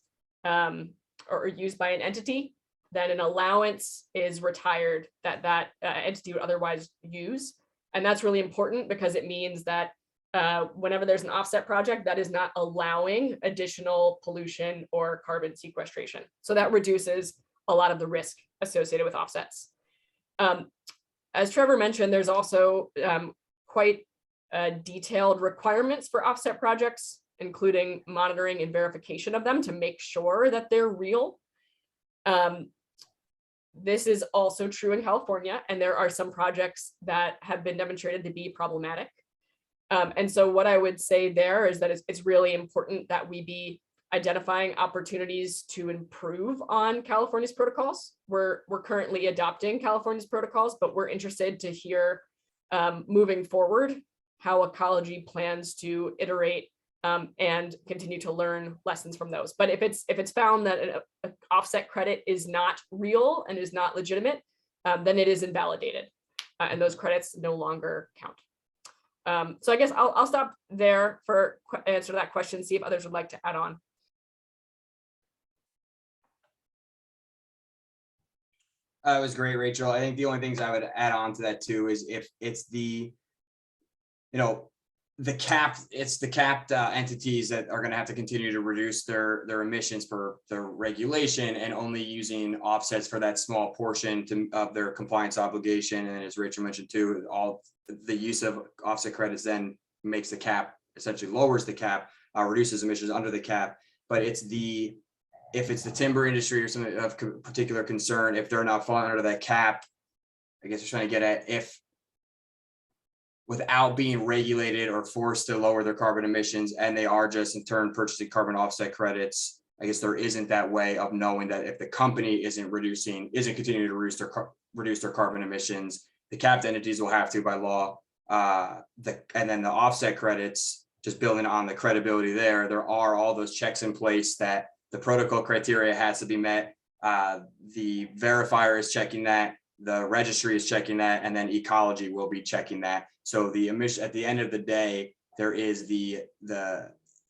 or used by an entity, then an allowance is retired that entity would otherwise use. And that's really important because it means that whenever there's an offset project, that is not allowing additional pollution or carbon sequestration. So that reduces a lot of the risk associated with offsets. As Trevor mentioned, there's also quite detailed requirements for offset projects, including monitoring and verification of them to make sure that they're real. This is also true in California, and there are some projects that have been demonstrated to be problematic. And so what I would say there is that it's really important that we be identifying opportunities to improve on California's protocols. We're currently adopting California's protocols, but we're interested to hear moving forward how Ecology plans to iterate and continue to learn lessons from those. But if it's found that an offset credit is not real and is not legitimate, then it is invalidated, and those credits no longer count. So I guess I'll stop there for answer to that question, see if others would like to add on. It was great, Rachel. I think the only things I would add on to that too is if it's the capped entities that are going to have to continue to reduce their emissions for their regulation and only using offsets for that small portion of their compliance obligation. And as Rachel mentioned too, all the use of offset credits then makes the cap, essentially lowers the cap, reduces emissions under the cap. But if it's the timber industry or something of particular concern, if they're not falling under that cap, I guess you're trying to get at if without being regulated or forced to lower their carbon emissions, and they are just in turn purchasing carbon offset credits, I guess there isn't that way of knowing that if the company isn't continuing to reduce their carbon emissions, the capped entities will have to by law. And then the offset credits, just building on the credibility there are all those checks in place that the protocol criteria has to be met. The verifier is checking that, the registry is checking that, and then Ecology will be checking that. So the emission at the end of the day, there is the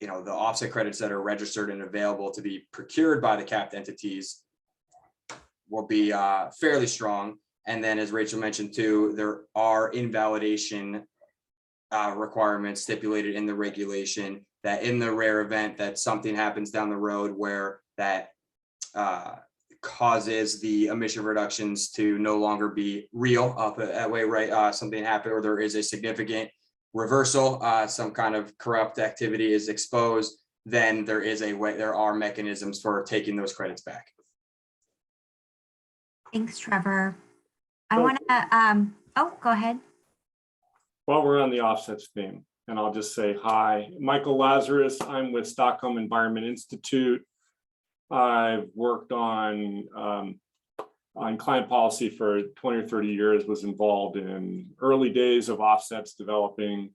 offset credits that are registered and available to be procured by the capped entities will be fairly strong. And then, as Rachel mentioned too, there are invalidation requirements stipulated in the regulation that in the rare event that something happens down the road where that causes the emission reductions to no longer be real up that way, right? Something happened or there is a significant reversal, some kind of corrupt activity is exposed, then there are mechanisms for taking those credits back. Thanks, Trevor. I want to, go ahead. While we're on the offsets theme, and I'll just say hi, Michael Lazarus. I'm with Stockholm Environment Institute. I've worked on climate policy for 20 or 30 years, was involved in early days of offsets, developing,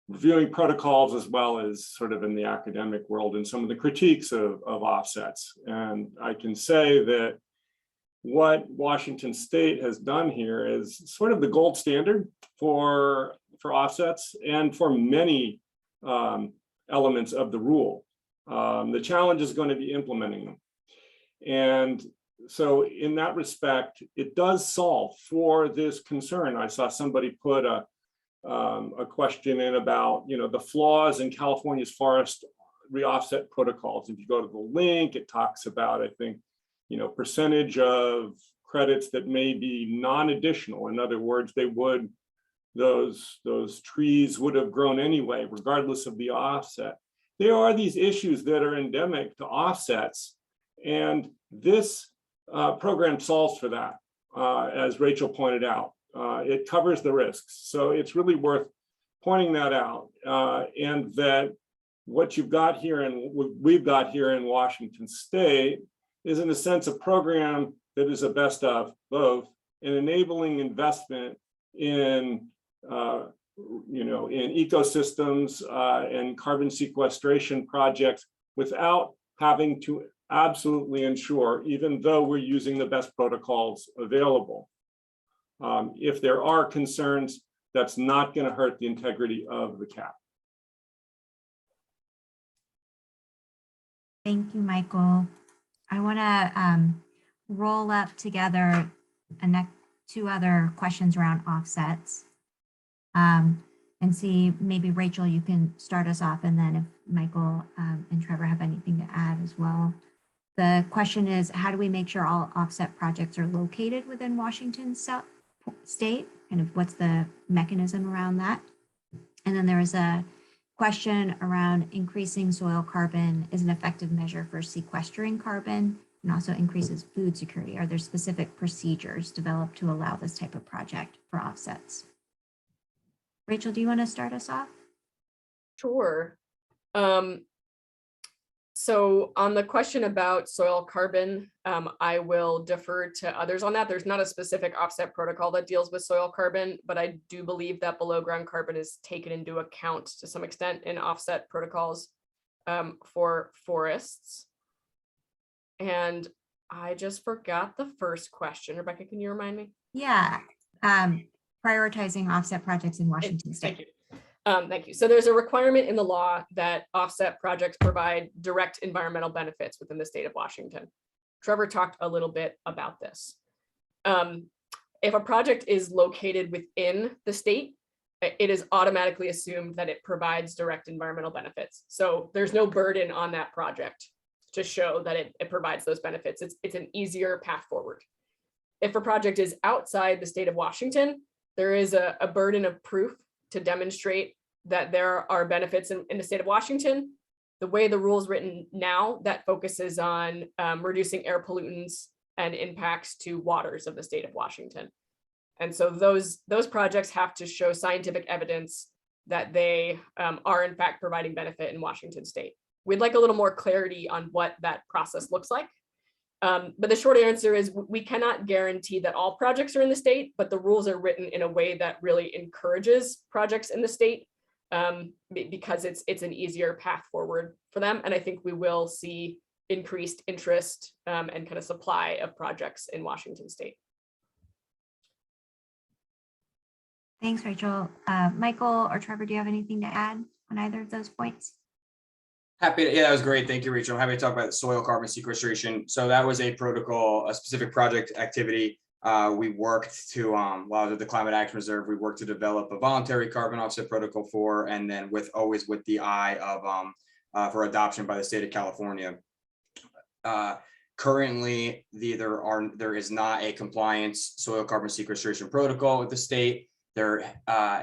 reviewing protocols, as well as sort of in the academic world and some of the critiques of offsets. And I can say that what Washington State has done here is sort of the gold standard for offsets and for many elements of the rule. The challenge is going to be implementing them. And so in that respect, it does solve for this concern. I saw somebody put a question in about, the flaws in California's forest re-offset protocols. If you go to the link, it talks about, I think, percentage of credits that may be non-additional. In other words, they would those trees would have grown anyway, regardless of the offset. There are these issues that are endemic to offsets, and this program solves for that, as Rachel pointed out. It covers the risks, so it's really worth pointing that out, and that what you've got here and what we've got here in Washington State is, in a sense, a program that is a best of both, in enabling investment in in ecosystems and carbon sequestration projects without having to absolutely ensure, even though we're using the best protocols available. If there are concerns, that's not going to hurt the integrity of the cap. Thank you, Michael. I want to roll up together two other questions around offsets. And see, maybe Rachel, you can start us off, and then if Michael and Trevor have anything to add as well. The question is, how do we make sure all offset projects are located within Washington State? Kind of what's the mechanism around that? And then there is a question around increasing soil carbon is an effective measure for sequestering carbon and also increases food security. Are there specific procedures developed to allow this type of project for offsets? Rachel, do you want to start us off? Sure. So on the question about soil carbon, I will defer to others on that. There's not a specific offset protocol that deals with soil carbon, but I do believe that below ground carbon is taken into account to some extent in offset protocols for forests. And I just forgot the first question. Rebecca, can you remind me? Yeah. Prioritizing offset projects in Washington State. Thank you. Thank you. So there's a requirement in the law that offset projects provide direct environmental benefits within the state of Washington. Trevor talked a little bit about this. If a project is located within the state, it is automatically assumed that it provides direct environmental benefits. So there's no burden on that project to show that it provides those benefits. It's an easier path forward. If a project is outside the state of Washington, there is a burden of proof to demonstrate that there are benefits in the state of Washington. The way the rule is written now, that focuses on reducing air pollutants and impacts to waters of the state of Washington. And so those projects have to show scientific evidence that they are in fact providing benefit in Washington State. We'd like a little more clarity on what that process looks like. But the short answer is we cannot guarantee that all projects are in the state, but the rules are written in a way that really encourages projects in the state because it's an easier path forward for them. And I think we will see increased interest and kind of supply of projects in Washington State. Thanks, Rachel. Michael or Trevor, do you have anything to add on either of those points? Happy to, yeah, that was great. Thank you, Rachel. I'm happy to talk about soil carbon sequestration. So that was a protocol, a specific project activity. We worked to, while I was at the Climate Action Reserve, we worked to develop a voluntary carbon offset protocol for, and then always with the eye of for adoption by the state of California. Currently, there is not a compliance soil carbon sequestration protocol with the state. There,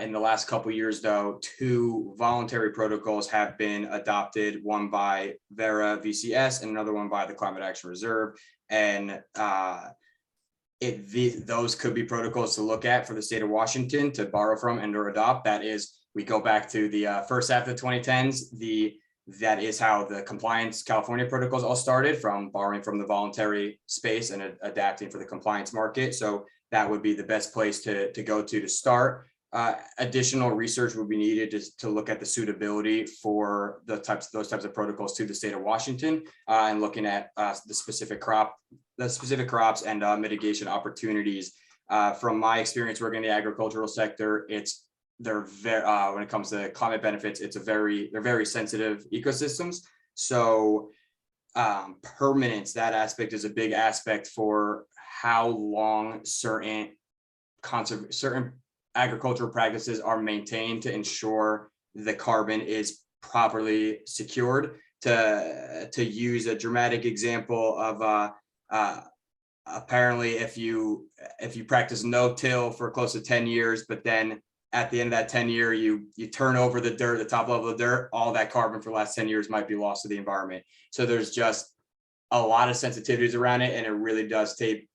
in the last couple of years, though, 2 voluntary protocols have been adopted, one by Vera VCS and another one by the Climate Action Reserve. And those could be protocols to look at for the state of Washington to borrow from and or adopt. That is, we go back to the first half of the 2010s. That is how the compliance California protocols all started, from borrowing from the voluntary space and adapting for the compliance market. So that would be the best place to go to start. Additional research would be needed to look at the suitability for those types of protocols to the state of Washington, and looking at the specific crops and mitigation opportunities. From my experience working in the agricultural sector, they're very when it comes to climate benefits, they're very sensitive ecosystems. So permanence, that aspect is a big aspect for how long certain agricultural practices are maintained to ensure the carbon is properly secured. To use a dramatic example of apparently if you practice no-till for close to 10 years, but then at the end of that 10-year, you turn over the dirt, the top level of the dirt, all that carbon for the last 10 years might be lost to the environment. So there's just a lot of sensitivities around it, and it really does take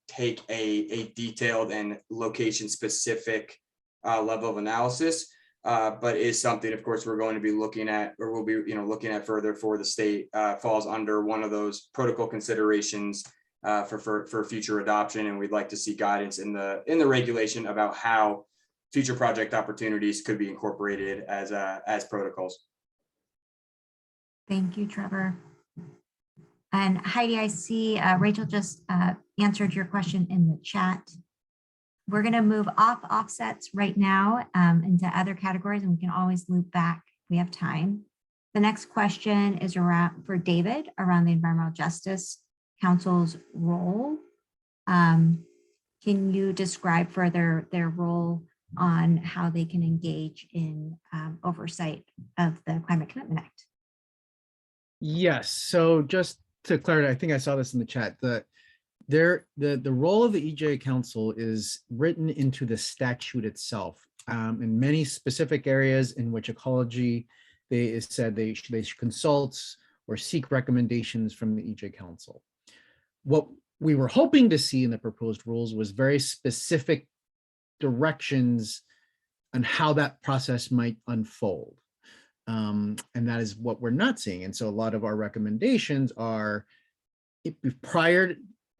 a detailed and location specific level of analysis. But is something, of course, we're going to be looking at, or we'll be looking at further for the state. Falls under one of those protocol considerations for future adoption, and we'd like to see guidance in the regulation about how future project opportunities could be incorporated as protocols. Thank you, Trevor. And Heidi, I see Rachel just answered your question in the chat. We're going to move off offsets right now into other categories, and we can always loop back if we have time. The next question is around for David around the Environmental Justice Council's role. Can you describe further their role on how they can engage in oversight of the Climate Commitment Act? Yes, so just to clarify, I think I saw this in the chat, the role of the EJ Council is written into the statute itself. In many specific areas in which ecology, they said they should consult or seek recommendations from the EJ Council. What we were hoping to see in the proposed rules was very specific directions on how that process might unfold. And that is what we're not seeing. And so a lot of our recommendations are prior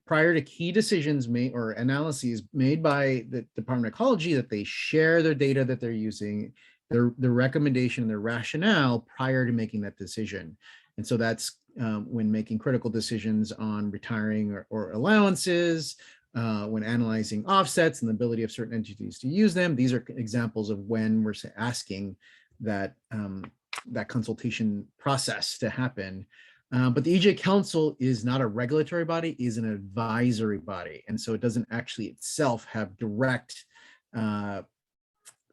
to key decisions made or analyses made by the Department of Ecology, that they share their data that they're using, their recommendation, their rationale prior to making that decision. And so that's when making critical decisions on retiring or allowances, when analyzing offsets and the ability of certain entities to use them. These are examples of when we're asking that that consultation process to happen. But the EJ Council is not a regulatory body, is an advisory body. And so it doesn't actually itself have direct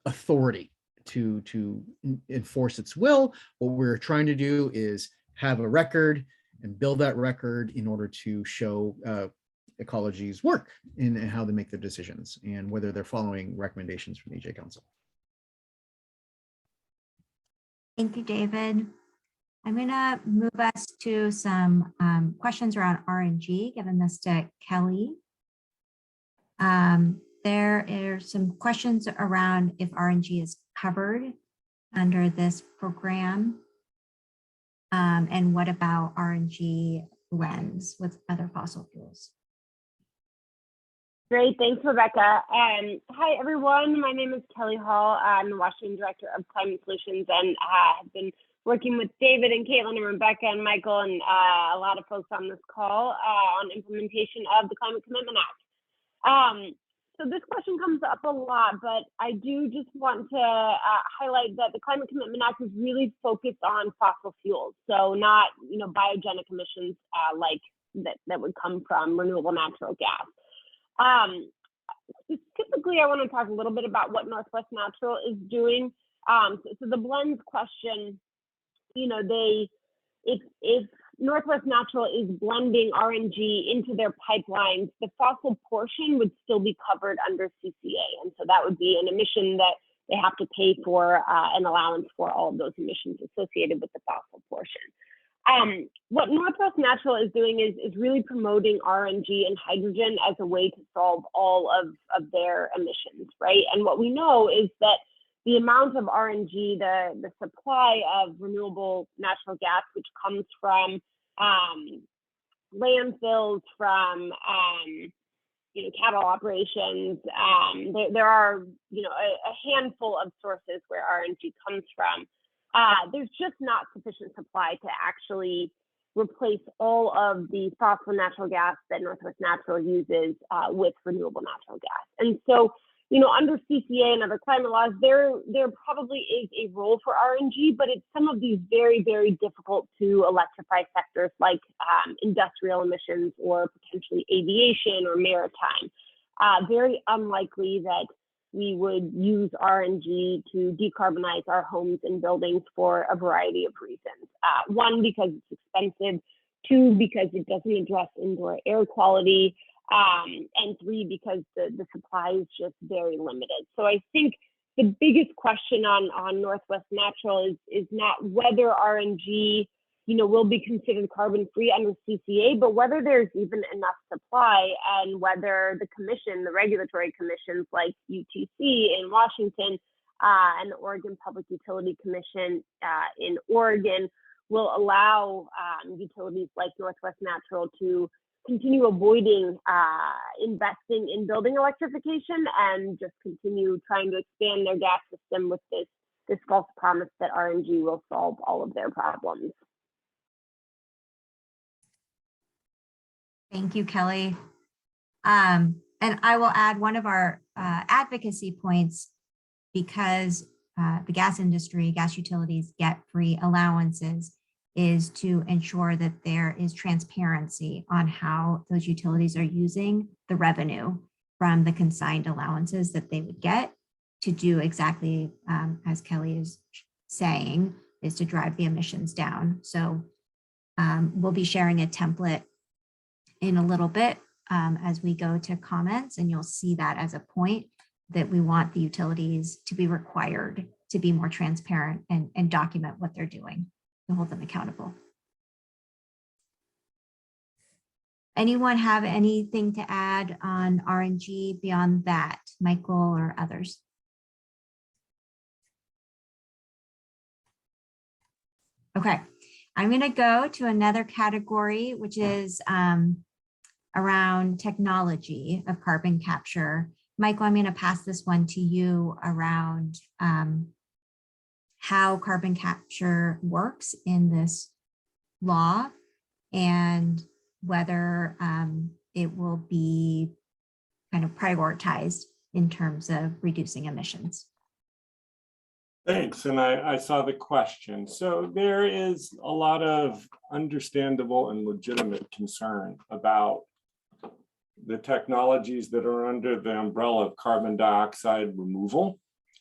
authority to enforce its will. What we're trying to do is have a record and build that record in order to show ecology's work in how they make their decisions and whether they're following recommendations from the EJ Council. Thank you, David. I'm going to move us to some questions around RNG, given this to Kelly. There are some questions around if RNG is covered under this program. And what about RNG blends with other fossil fuels? Great, thanks, Rebecca. Hi, everyone. My name is Kelly Hall. I'm the Washington Director of Climate Solutions, and have been working with David and Caitlin and Rebecca and Michael and a lot of folks on this call on implementation of the Climate Commitment Act. So this question comes up a lot, but I do just want to highlight that the Climate Commitment Act is really focused on fossil fuels, so not biogenic emissions like that would come from renewable natural gas. Specifically, I want to talk a little bit about what Northwest Natural is doing. So the blends question, if Northwest Natural is blending RNG into their pipelines, the fossil portion would still be covered under CCA. And so that would be an emission that they have to pay for an allowance for all of those emissions associated with the fossil portion. What Northwest Natural is doing is really promoting RNG and hydrogen as a way to solve all of their emissions, right? And what we know is that the amount of RNG, the supply of renewable natural gas, which comes from landfills, from cattle operations, there are a handful of sources where RNG comes from. There's just not sufficient supply to actually replace all of the fossil natural gas that Northwest Natural uses with renewable natural gas. And so, under CCA and other climate laws, there probably is a role for RNG, but it's some of these very, very difficult to electrify sectors like industrial emissions or potentially aviation or maritime. Very unlikely that we would use RNG to decarbonize our homes and buildings for a variety of reasons. One, because it's expensive. Two, because it doesn't address indoor air quality. And three, because the supply is just very limited. So I think the biggest question on Northwest Natural is not whether RNG, will be considered carbon free under CCA, but whether there's even enough supply, and whether the commission, the regulatory commissions like UTC in Washington and the Oregon Public Utility Commission in Oregon will allow utilities like Northwest Natural to continue avoiding investing in building electrification and just continue trying to expand their gas system with this false promise that RNG will solve all of their problems. Thank you, Kelly. And I will add one of our advocacy points, because the gas industry, gas utilities get free allowances, is to ensure that there is transparency on how those utilities are using the revenue from the consigned allowances that they would get to do exactly as Kelly is saying, is to drive the emissions down. So we'll be sharing a template in a little bit as we go to comments, and you'll see that as a point that we want the utilities to be required to be more transparent and document what they're doing to hold them accountable. Anyone have anything to add on RNG beyond that, Michael or others? Okay, I'm going to go to another category, which is around technology of carbon capture. Michael, I'm going to pass this one to you around how carbon capture works in this law and whether it will be kind of prioritized in terms of reducing emissions. Thanks, and I saw the question. So there is a lot of understandable and legitimate concern about the technologies that are under the umbrella of carbon dioxide removal.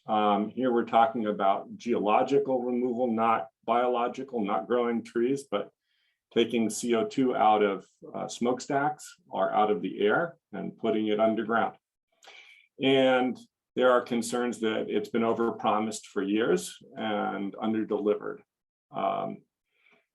Here we're talking about geological removal, not biological, not growing trees, but taking CO2 out of smokestacks or out of the air and putting it underground. And there are concerns that it's been overpromised for years and underdelivered.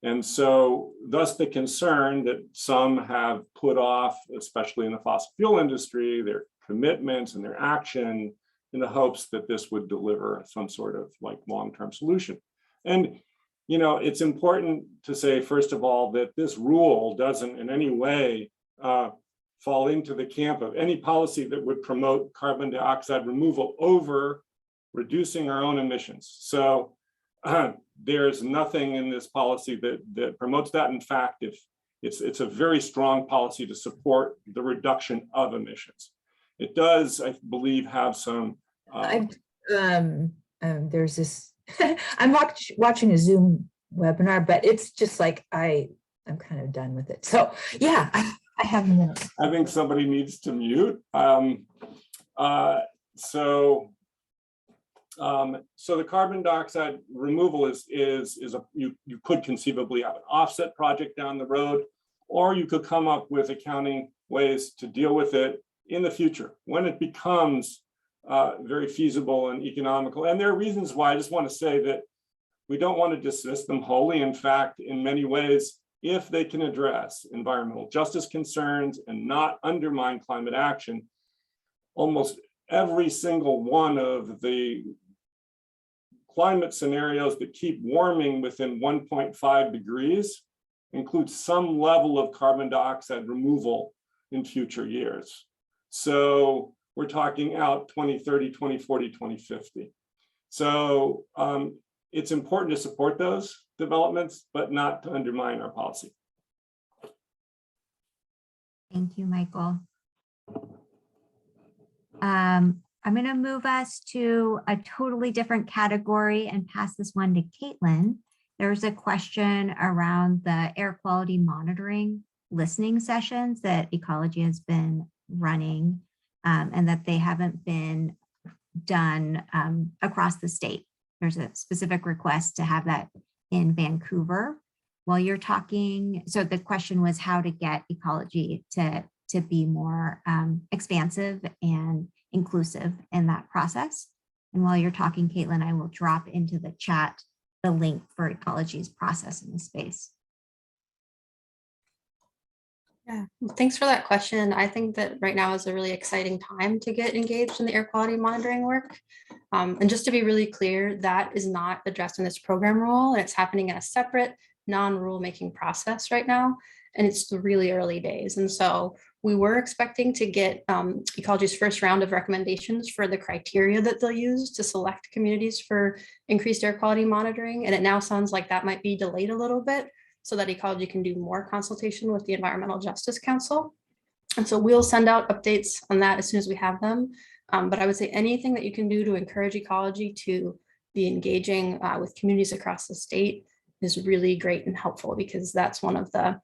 And so thus the concern that some have put off, especially in the fossil fuel industry, their commitments and their action in the hopes that this would deliver some sort of like long-term solution. And it's important to say, first of all, that this rule doesn't in any way fall into the camp of any policy that would promote carbon dioxide removal over reducing our own emissions. So there's nothing in this policy that promotes that. In fact, if it's a very strong policy to support the reduction of emissions. It does, I believe, have some. There's this. I'm watching a Zoom webinar, but it's just like I'm kind of done with it. So yeah, I have a minute. I think somebody needs to mute. So the carbon dioxide removal is you could conceivably have an offset project down the road, or you could come up with accounting ways to deal with it in the future when it becomes very feasible and economical. And there are reasons why. I just want to say that we don't want to dismiss them wholly. In fact, in many ways, if they can address environmental justice concerns and not undermine climate action, almost every single one of the climate scenarios that keep warming within 1.5 degrees includes some level of carbon dioxide removal in future years. So we're talking out 2030, 2040, 2050. So it's important to support those developments, but not to undermine our policy. Thank you, Michael. I'm going to move us to a totally different category and pass this one to Caitlin. There's a question around the air quality monitoring listening sessions that Ecology has been running and that they haven't been done across the state. There's a specific request to have that in Vancouver. While you're talking, so the question was how to get Ecology to be more expansive and inclusive in that process. And while you're talking, Caitlin, I will drop into the chat the link for Ecology's process in the space. Yeah, well, thanks for that question. I think that right now is a really exciting time to get engaged in the air quality monitoring work. And just to be really clear, that is not addressed in this program rule, and it's happening in a separate non-rulemaking process right now. And it's the really early days. And so we were expecting to get Ecology's first round of recommendations for the criteria that they'll use to select communities for increased air quality monitoring. And it now sounds like that might be delayed a little bit, so that Ecology can do more consultation with the Environmental Justice Council. And so we'll send out updates on that as soon as we have them. But I would say anything that you can do to encourage Ecology to be engaging with communities across the state is really great and helpful, because that's one of the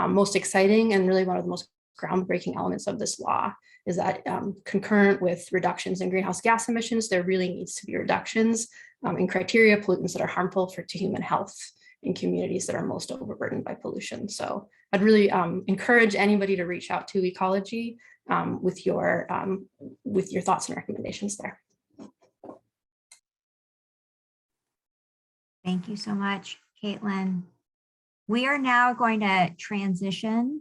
most exciting and really one of the most groundbreaking elements of this law, is that concurrent with reductions in greenhouse gas emissions, there really needs to be reductions in criteria pollutants that are harmful to human health in communities that are most overburdened by pollution. So I'd really encourage anybody to reach out to Ecology with your thoughts and recommendations there. Thank you so much, Caitlin. We are now going to transition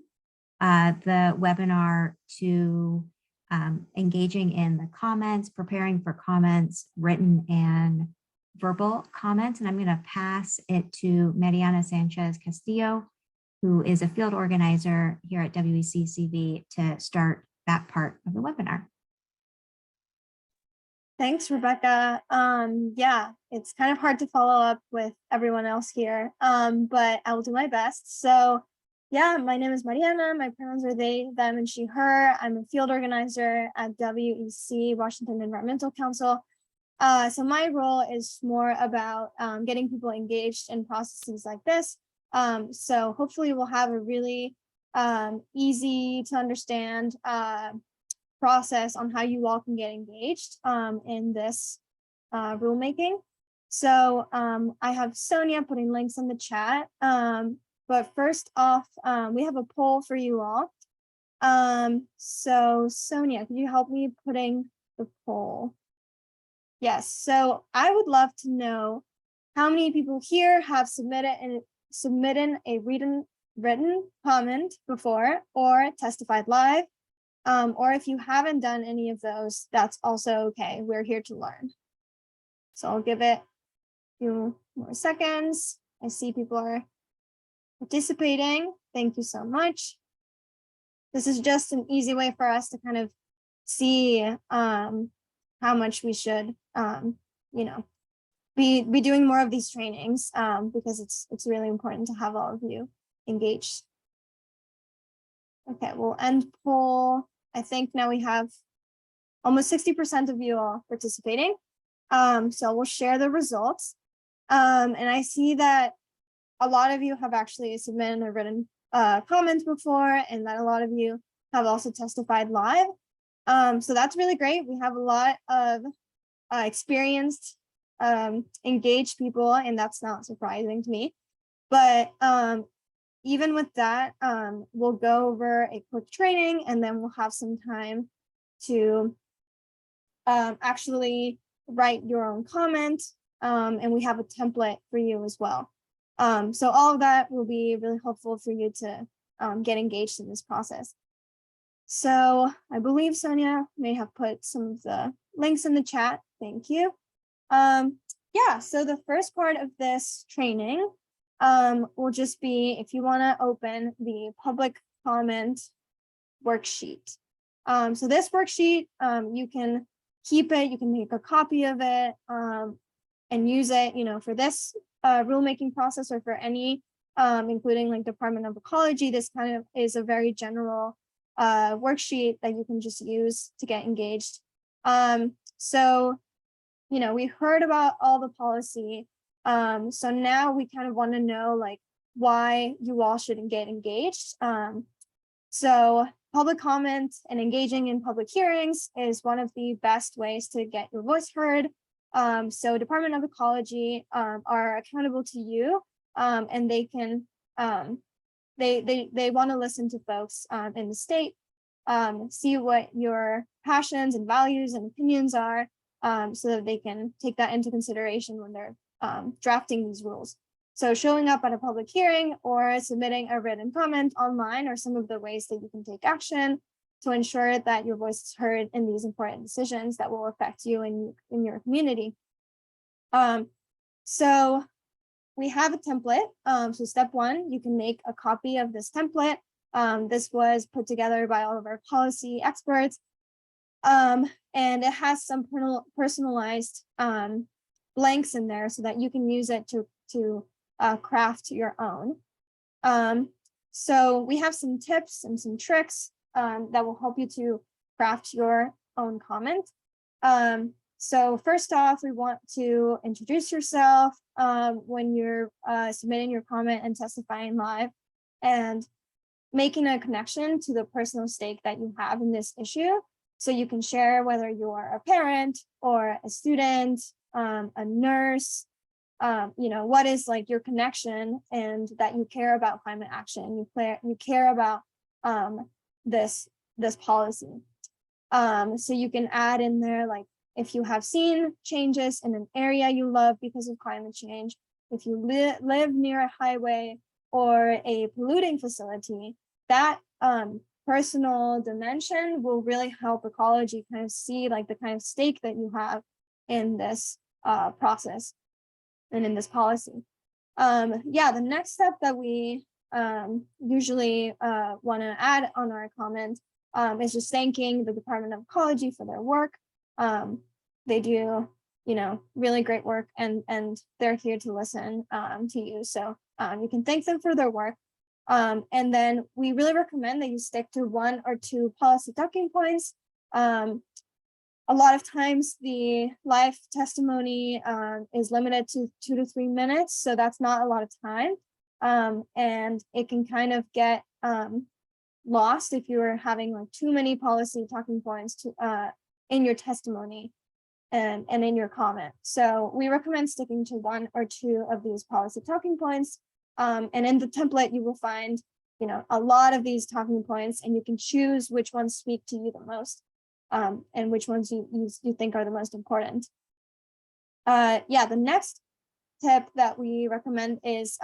the webinar to engaging in the comments, preparing for comments, written and verbal comments. And I'm going to pass it to Mariana Sanchez Castillo, who is a field organizer here at WECCV, to start that part of the webinar. Thanks, Rebecca. Yeah, it's kind of hard to follow up with everyone else here, but I will do my best. So yeah, my name is Mariana. My pronouns are they, them, and she, her. I'm a field organizer at WEC, Washington Environmental Council. So my role is more about getting people engaged in processes like this. So hopefully we'll have a really easy to understand process on how you all can get engaged in this rulemaking. So I have Sonia putting links in the chat. But first off, we have a poll for you all. So Sonia, could you help me putting the poll? Yes, so I would love to know how many people here have submitted a written comment before, or testified live, or if you haven't done any of those, that's also okay. We're here to learn. So I'll give it a few more seconds. I see people are participating. Thank you so much. This is just an easy way for us to kind of see how much we should, be doing more of these trainings, because it's really important to have all of you engaged. Okay, we'll end poll. I think now we have almost 60% of you all participating. So we'll share the results. And I see that a lot of you have actually submitted a written comment before, and that a lot of you have also testified live. So that's really great. We have a lot of experienced, engaged people, and that's not surprising to me. But even with that, we'll go over a quick training, and then we'll have some time to actually write your own comment, and we have a template for you as well. So all of that will be really helpful for you to get engaged in this process. So I believe Sonia may have put some of the links in the chat. Thank you. Yeah, so the first part of this training will just be if you want to open the public comment worksheet. So this worksheet, you can keep it, you can make a copy of it and use it, for this rulemaking process, or for any, including like Department of Ecology. This kind of is a very general worksheet that you can just use to get engaged. So, we heard about all the policy. So now we kind of want to know like why you all shouldn't get engaged. So public comment and engaging in public hearings is one of the best ways to get your voice heard. So Department of Ecology are accountable to you, and they can they want to listen to folks in the state, see what your passions and values and opinions are, so that they can take that into consideration when they're drafting these rules. So showing up at a public hearing or submitting a written comment online are some of the ways that you can take action to ensure that your voice is heard in these important decisions that will affect you and in your community. So we have a template. So step one, you can make a copy of this template. This was put together by all of our policy experts. And it has some personalized blanks in there so that you can use it to craft your own. So we have some tips and some tricks that will help you to craft your own comment. So first off, we want to introduce yourself when you're submitting your comment and testifying live, and making a connection to the personal stake that you have in this issue. So you can share whether you are a parent or a student, a nurse, what is like your connection, and that you care about climate action, you care about this policy. So you can add in there, like, if you have seen changes in an area you love because of climate change, if you live near a highway or a polluting facility, that personal dimension will really help ecology kind of see like the kind of stake that you have in this process and in this policy. The next step that we usually want to add on our comment is just thanking the Department of Ecology for their work. They do, really great work, and they're here to listen to you. So you can thank them for their work. And then we really recommend that you stick to 1 or 2 policy talking points. A lot of times the live testimony is limited to 2 to 3 minutes, so that's not a lot of time. And it can kind of get lost if you're having like too many policy talking points in your testimony and in your comment. So we recommend sticking to 1 or 2 of these policy talking points. And in the template, you will find, a lot of these talking points, and you can choose which ones speak to you the most, and which ones you think are the most important. The next tip that we recommend is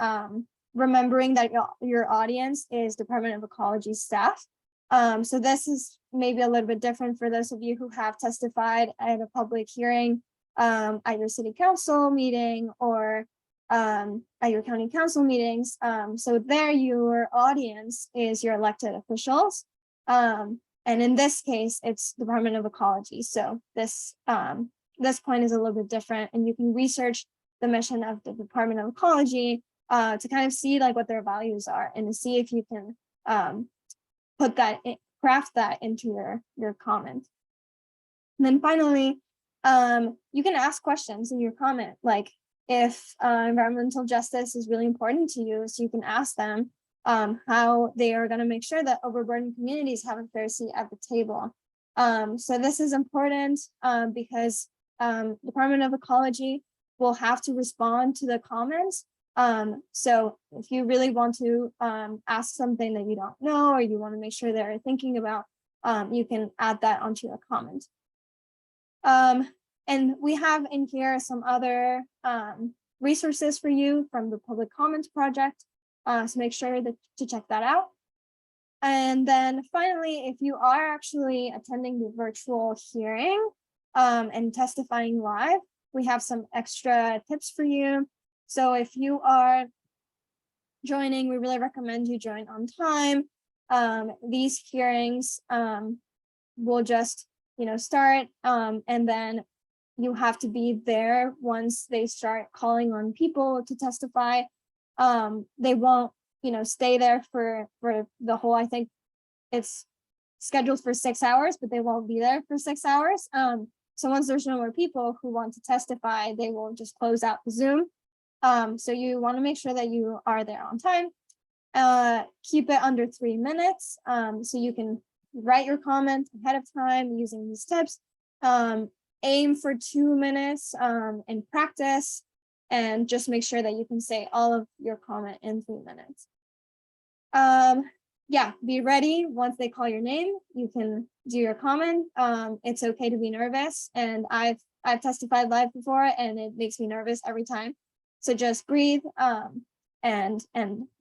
remembering that your audience is Department of Ecology staff. So this is maybe a little bit different for those of you who have testified at a public hearing at your city council meeting or at your county council meetings. So there your audience is your elected officials. And in this case, it's Department of Ecology. So this point is a little bit different, and you can research the mission of the Department of Ecology to kind of see like what their values are, and to see if you can craft that into your comment. And then finally, you can ask questions in your comment, like if environmental justice is really important to you, so you can ask them how they are going to make sure that overburdened communities have a fair seat at the table. So this is important because Department of Ecology will have to respond to the comments. So if you really want to ask something that you don't know, or you want to make sure they're thinking about, you can add that onto your comment. And we have in here some other resources for you from the Public Comments Project, so make sure to check that out. And then finally, if you are actually attending the virtual hearing and testifying live, we have some extra tips for you. So if you are joining, we really recommend you join on time. These hearings will just, start, and then you have to be there once they start calling on people to testify. They won't, stay there for the whole, I think it's scheduled for 6 hours, but they won't be there for 6 hours. So once there's no more people who want to testify, they will just close out the Zoom. So you want to make sure that you are there on time. Keep it under 3 minutes, so you can write your comment ahead of time using these tips. Aim for 2 minutes in practice, and just make sure that you can say all of your comment in 3 minutes. Be ready. Once they call your name, you can do your comment. It's okay to be nervous, and I've I've testified live before and it makes me nervous every time. So just breathe and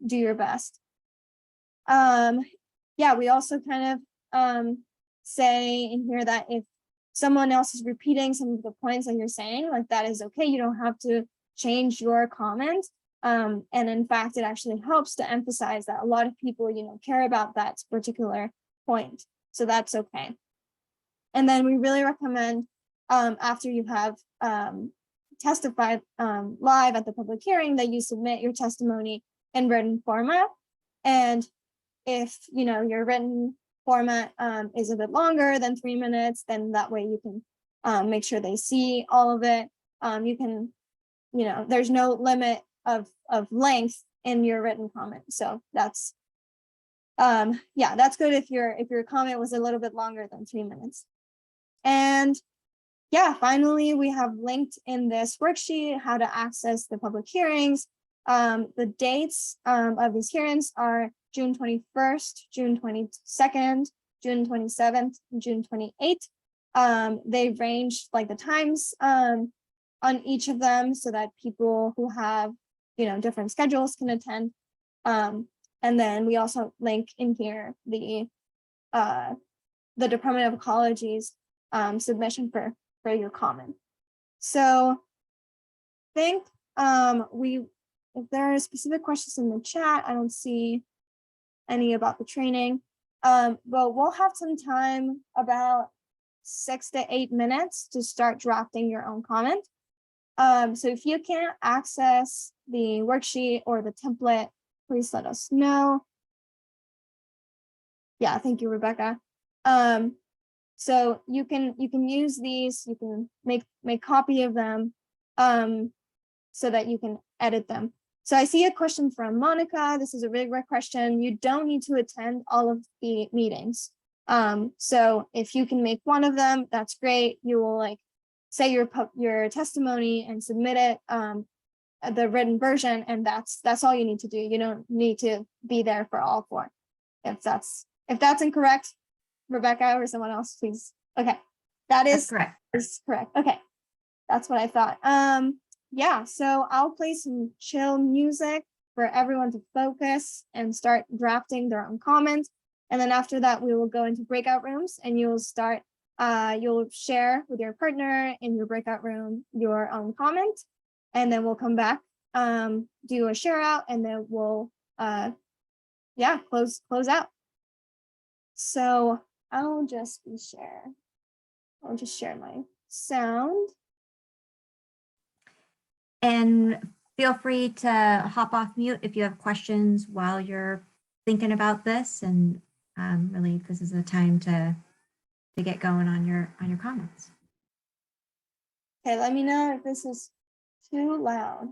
do your best. Yeah, we also kind of say in here that if someone else is repeating some of the points that you're saying, like that is okay. You don't have to change your comment. And in fact, it actually helps to emphasize that a lot of people, care about that particular point. So that's okay. And then we really recommend after you have testified live at the public hearing that you submit your testimony in written format. And if your written format is a bit longer than 3 minutes, then that way you can make sure they see all of it. You can, there's no limit of length in your written comment. So that's yeah, that's good if your comment was a little bit longer than 3 minutes. And yeah, finally, we have linked in this worksheet how to access the public hearings. The dates of these hearings are June 21st, June 22nd, June 27th, and June 28th. They range like the times on each of them so that people who have, different schedules can attend. And then we also link in here the Department of Ecology's submission for your comment. So I think if there are specific questions in the chat, I don't see any about the training, but we'll have some time, about 6 to 8 minutes to start drafting your own comment. So if you can't access the worksheet or the template, please let us know. Yeah, thank you, Rebecca. So you can use these, you can make copy of them so that you can edit them. So I see a question from Monica. This is a really great question. You don't need to attend all of the meetings. So if you can make one of them, that's great. You will say your testimony and submit it, the written version, and that's all you need to do. You don't need to be there for all 4. If that's incorrect, Rebecca or someone else, please. Okay, That's correct. is correct. Okay, that's what I thought. Yeah, so I'll play some chill music for everyone to focus and start drafting their own comments. And then after that, we will go into breakout rooms and you'll share with your partner in your breakout room your own comment. And then we'll come back, do a share out, and then we'll close out. So I'll just share my sound. And feel free to hop off mute if you have questions while you're thinking about this. And really, this is the time to get going on your comments. Okay, let me know if this is too loud.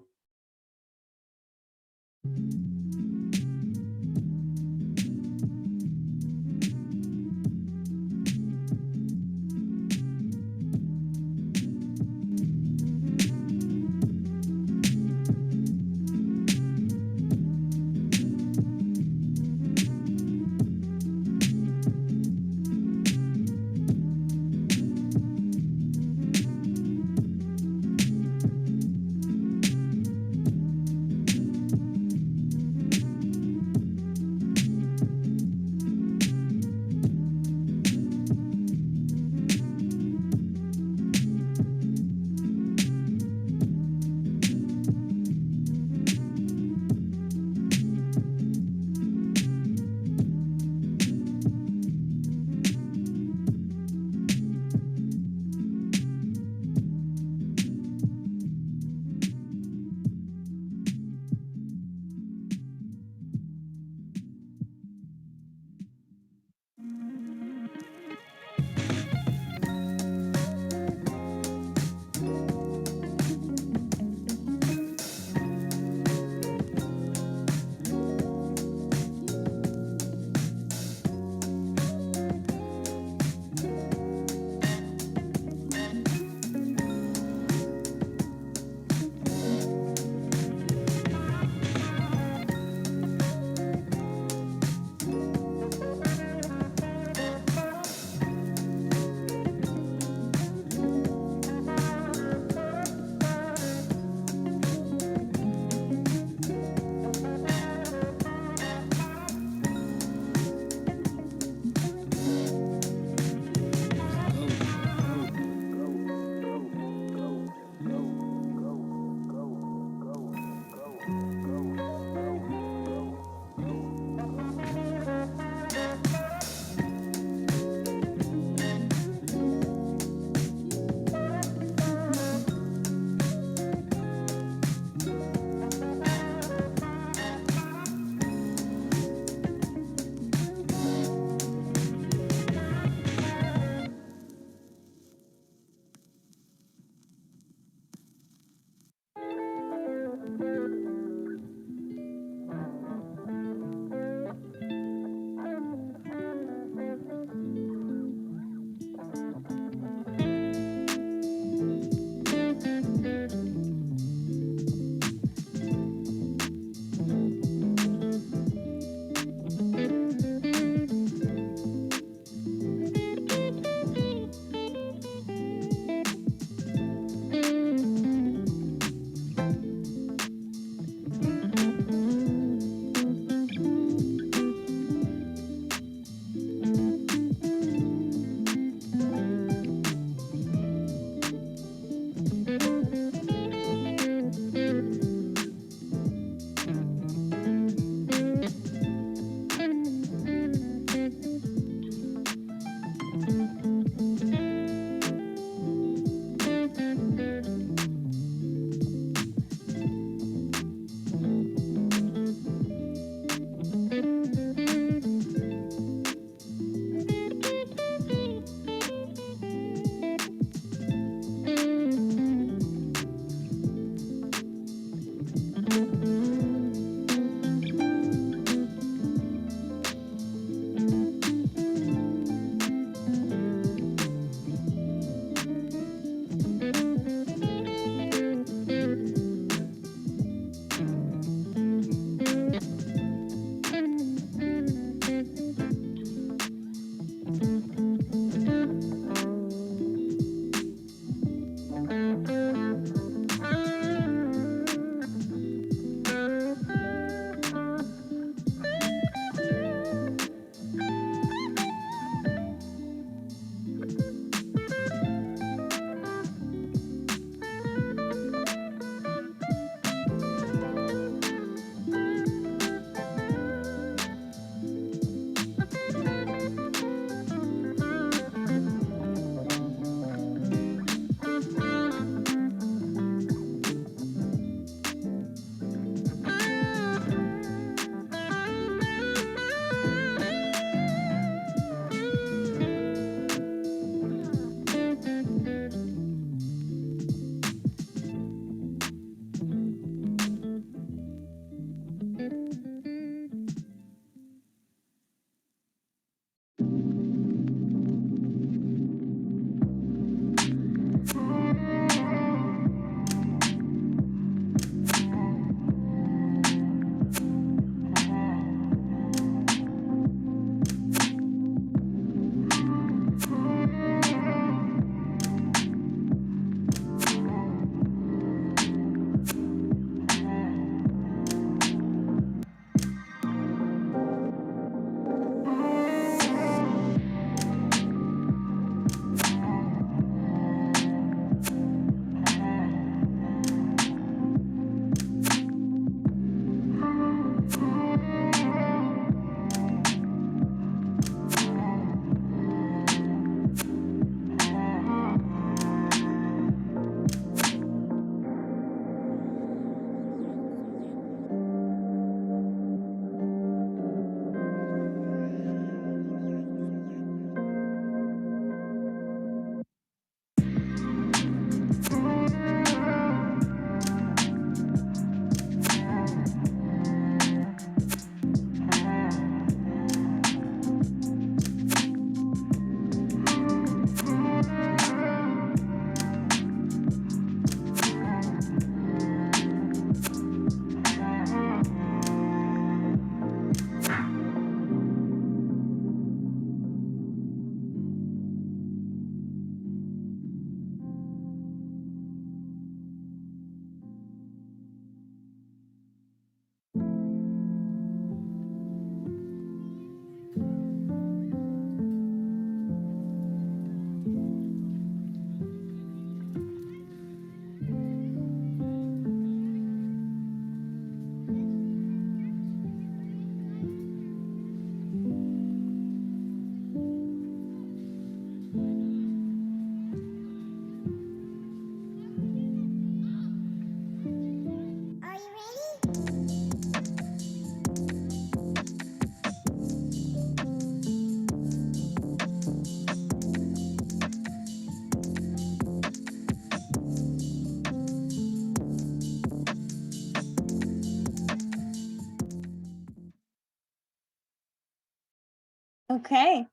Okay,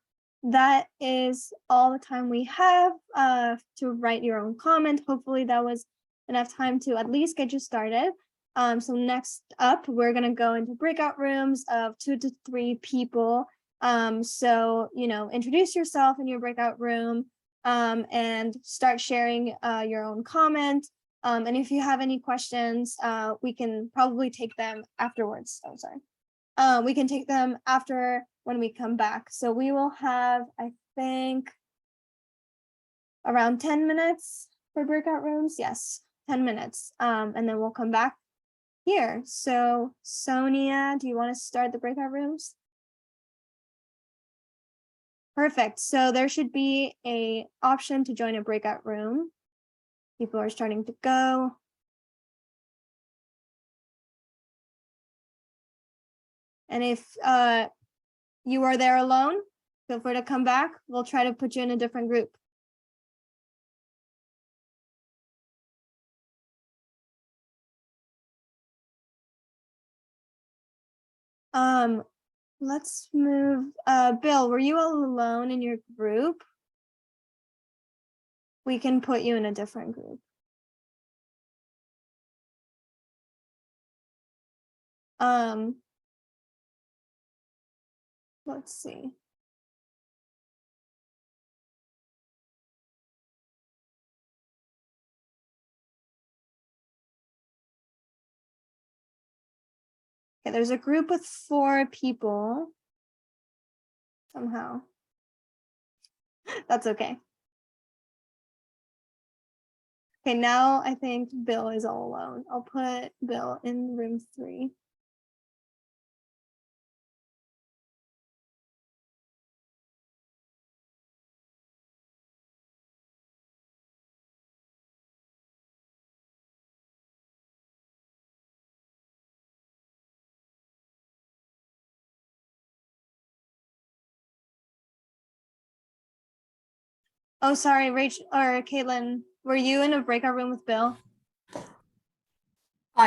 that is all the time we have to write your own comment. Hopefully that was enough time to at least get you started. So next up, we're gonna go into breakout rooms of 2 to 3 people. So, introduce yourself in your breakout room and start sharing your own comment. And if you have any questions, we can probably take them afterwards. Oh, sorry. We can take them after when we come back. So we will have, I think, around 10 minutes for breakout rooms. Yes, 10 minutes. And then we'll come back here. So Sonia, do you want to start the breakout rooms? Perfect. So there should be an option to join a breakout room. People are starting to go. And if you are there alone, feel free to come back. We'll try to put you in a different group. Let's move, Bill, were you all alone in your group? We can put you in a different group. Let's see. Okay, there's a group with 4 people. Somehow. That's okay. Okay, now I think Bill is all alone. I'll put Bill in room 3. Oh, sorry, Rachel or Caitlin, were you in a breakout room with Bill?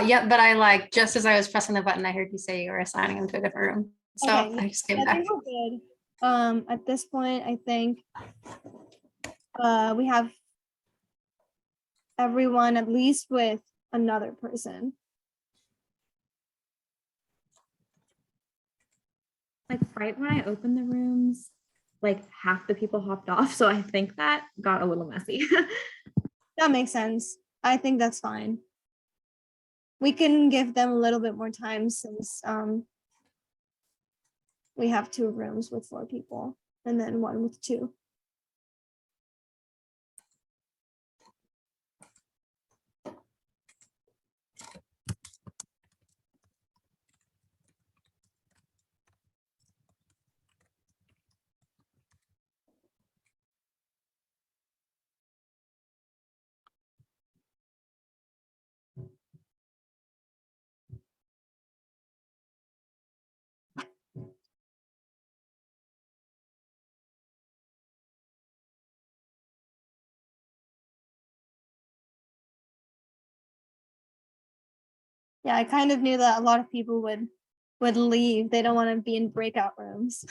Yeah, but I like, just as I was pressing the button, I heard you say you were assigning him to a different room. So Okay, I just came I back. think we're good. At this point, I think we have everyone at least with another person. Like right when I opened the rooms, like half the people hopped off. So I think that got a little messy. That makes sense. I think that's fine. We can give them a little bit more time since we have 2 rooms with 4 people and then 1 with 2. Yeah, I kind of knew that a lot of people would leave. They don't want to be in breakout rooms.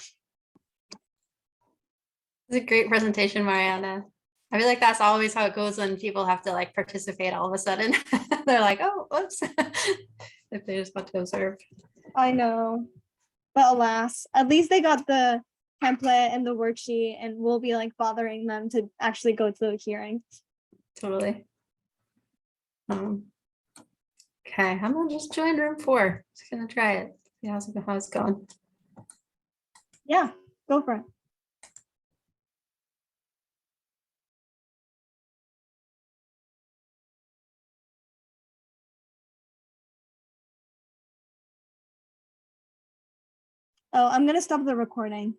It's a great presentation, Mariana. I feel like that's always how it goes when people have to like participate all of a sudden. They're like, oh, whoops. If they just want to observe. I know. But alas, at least they got the template and the worksheet and we'll be like bothering them to actually go to the hearing. Totally. Okay, I'm gonna just join room 4. Just gonna try it. See how it's going. Yeah, go for it. Oh, I'm gonna stop the recording.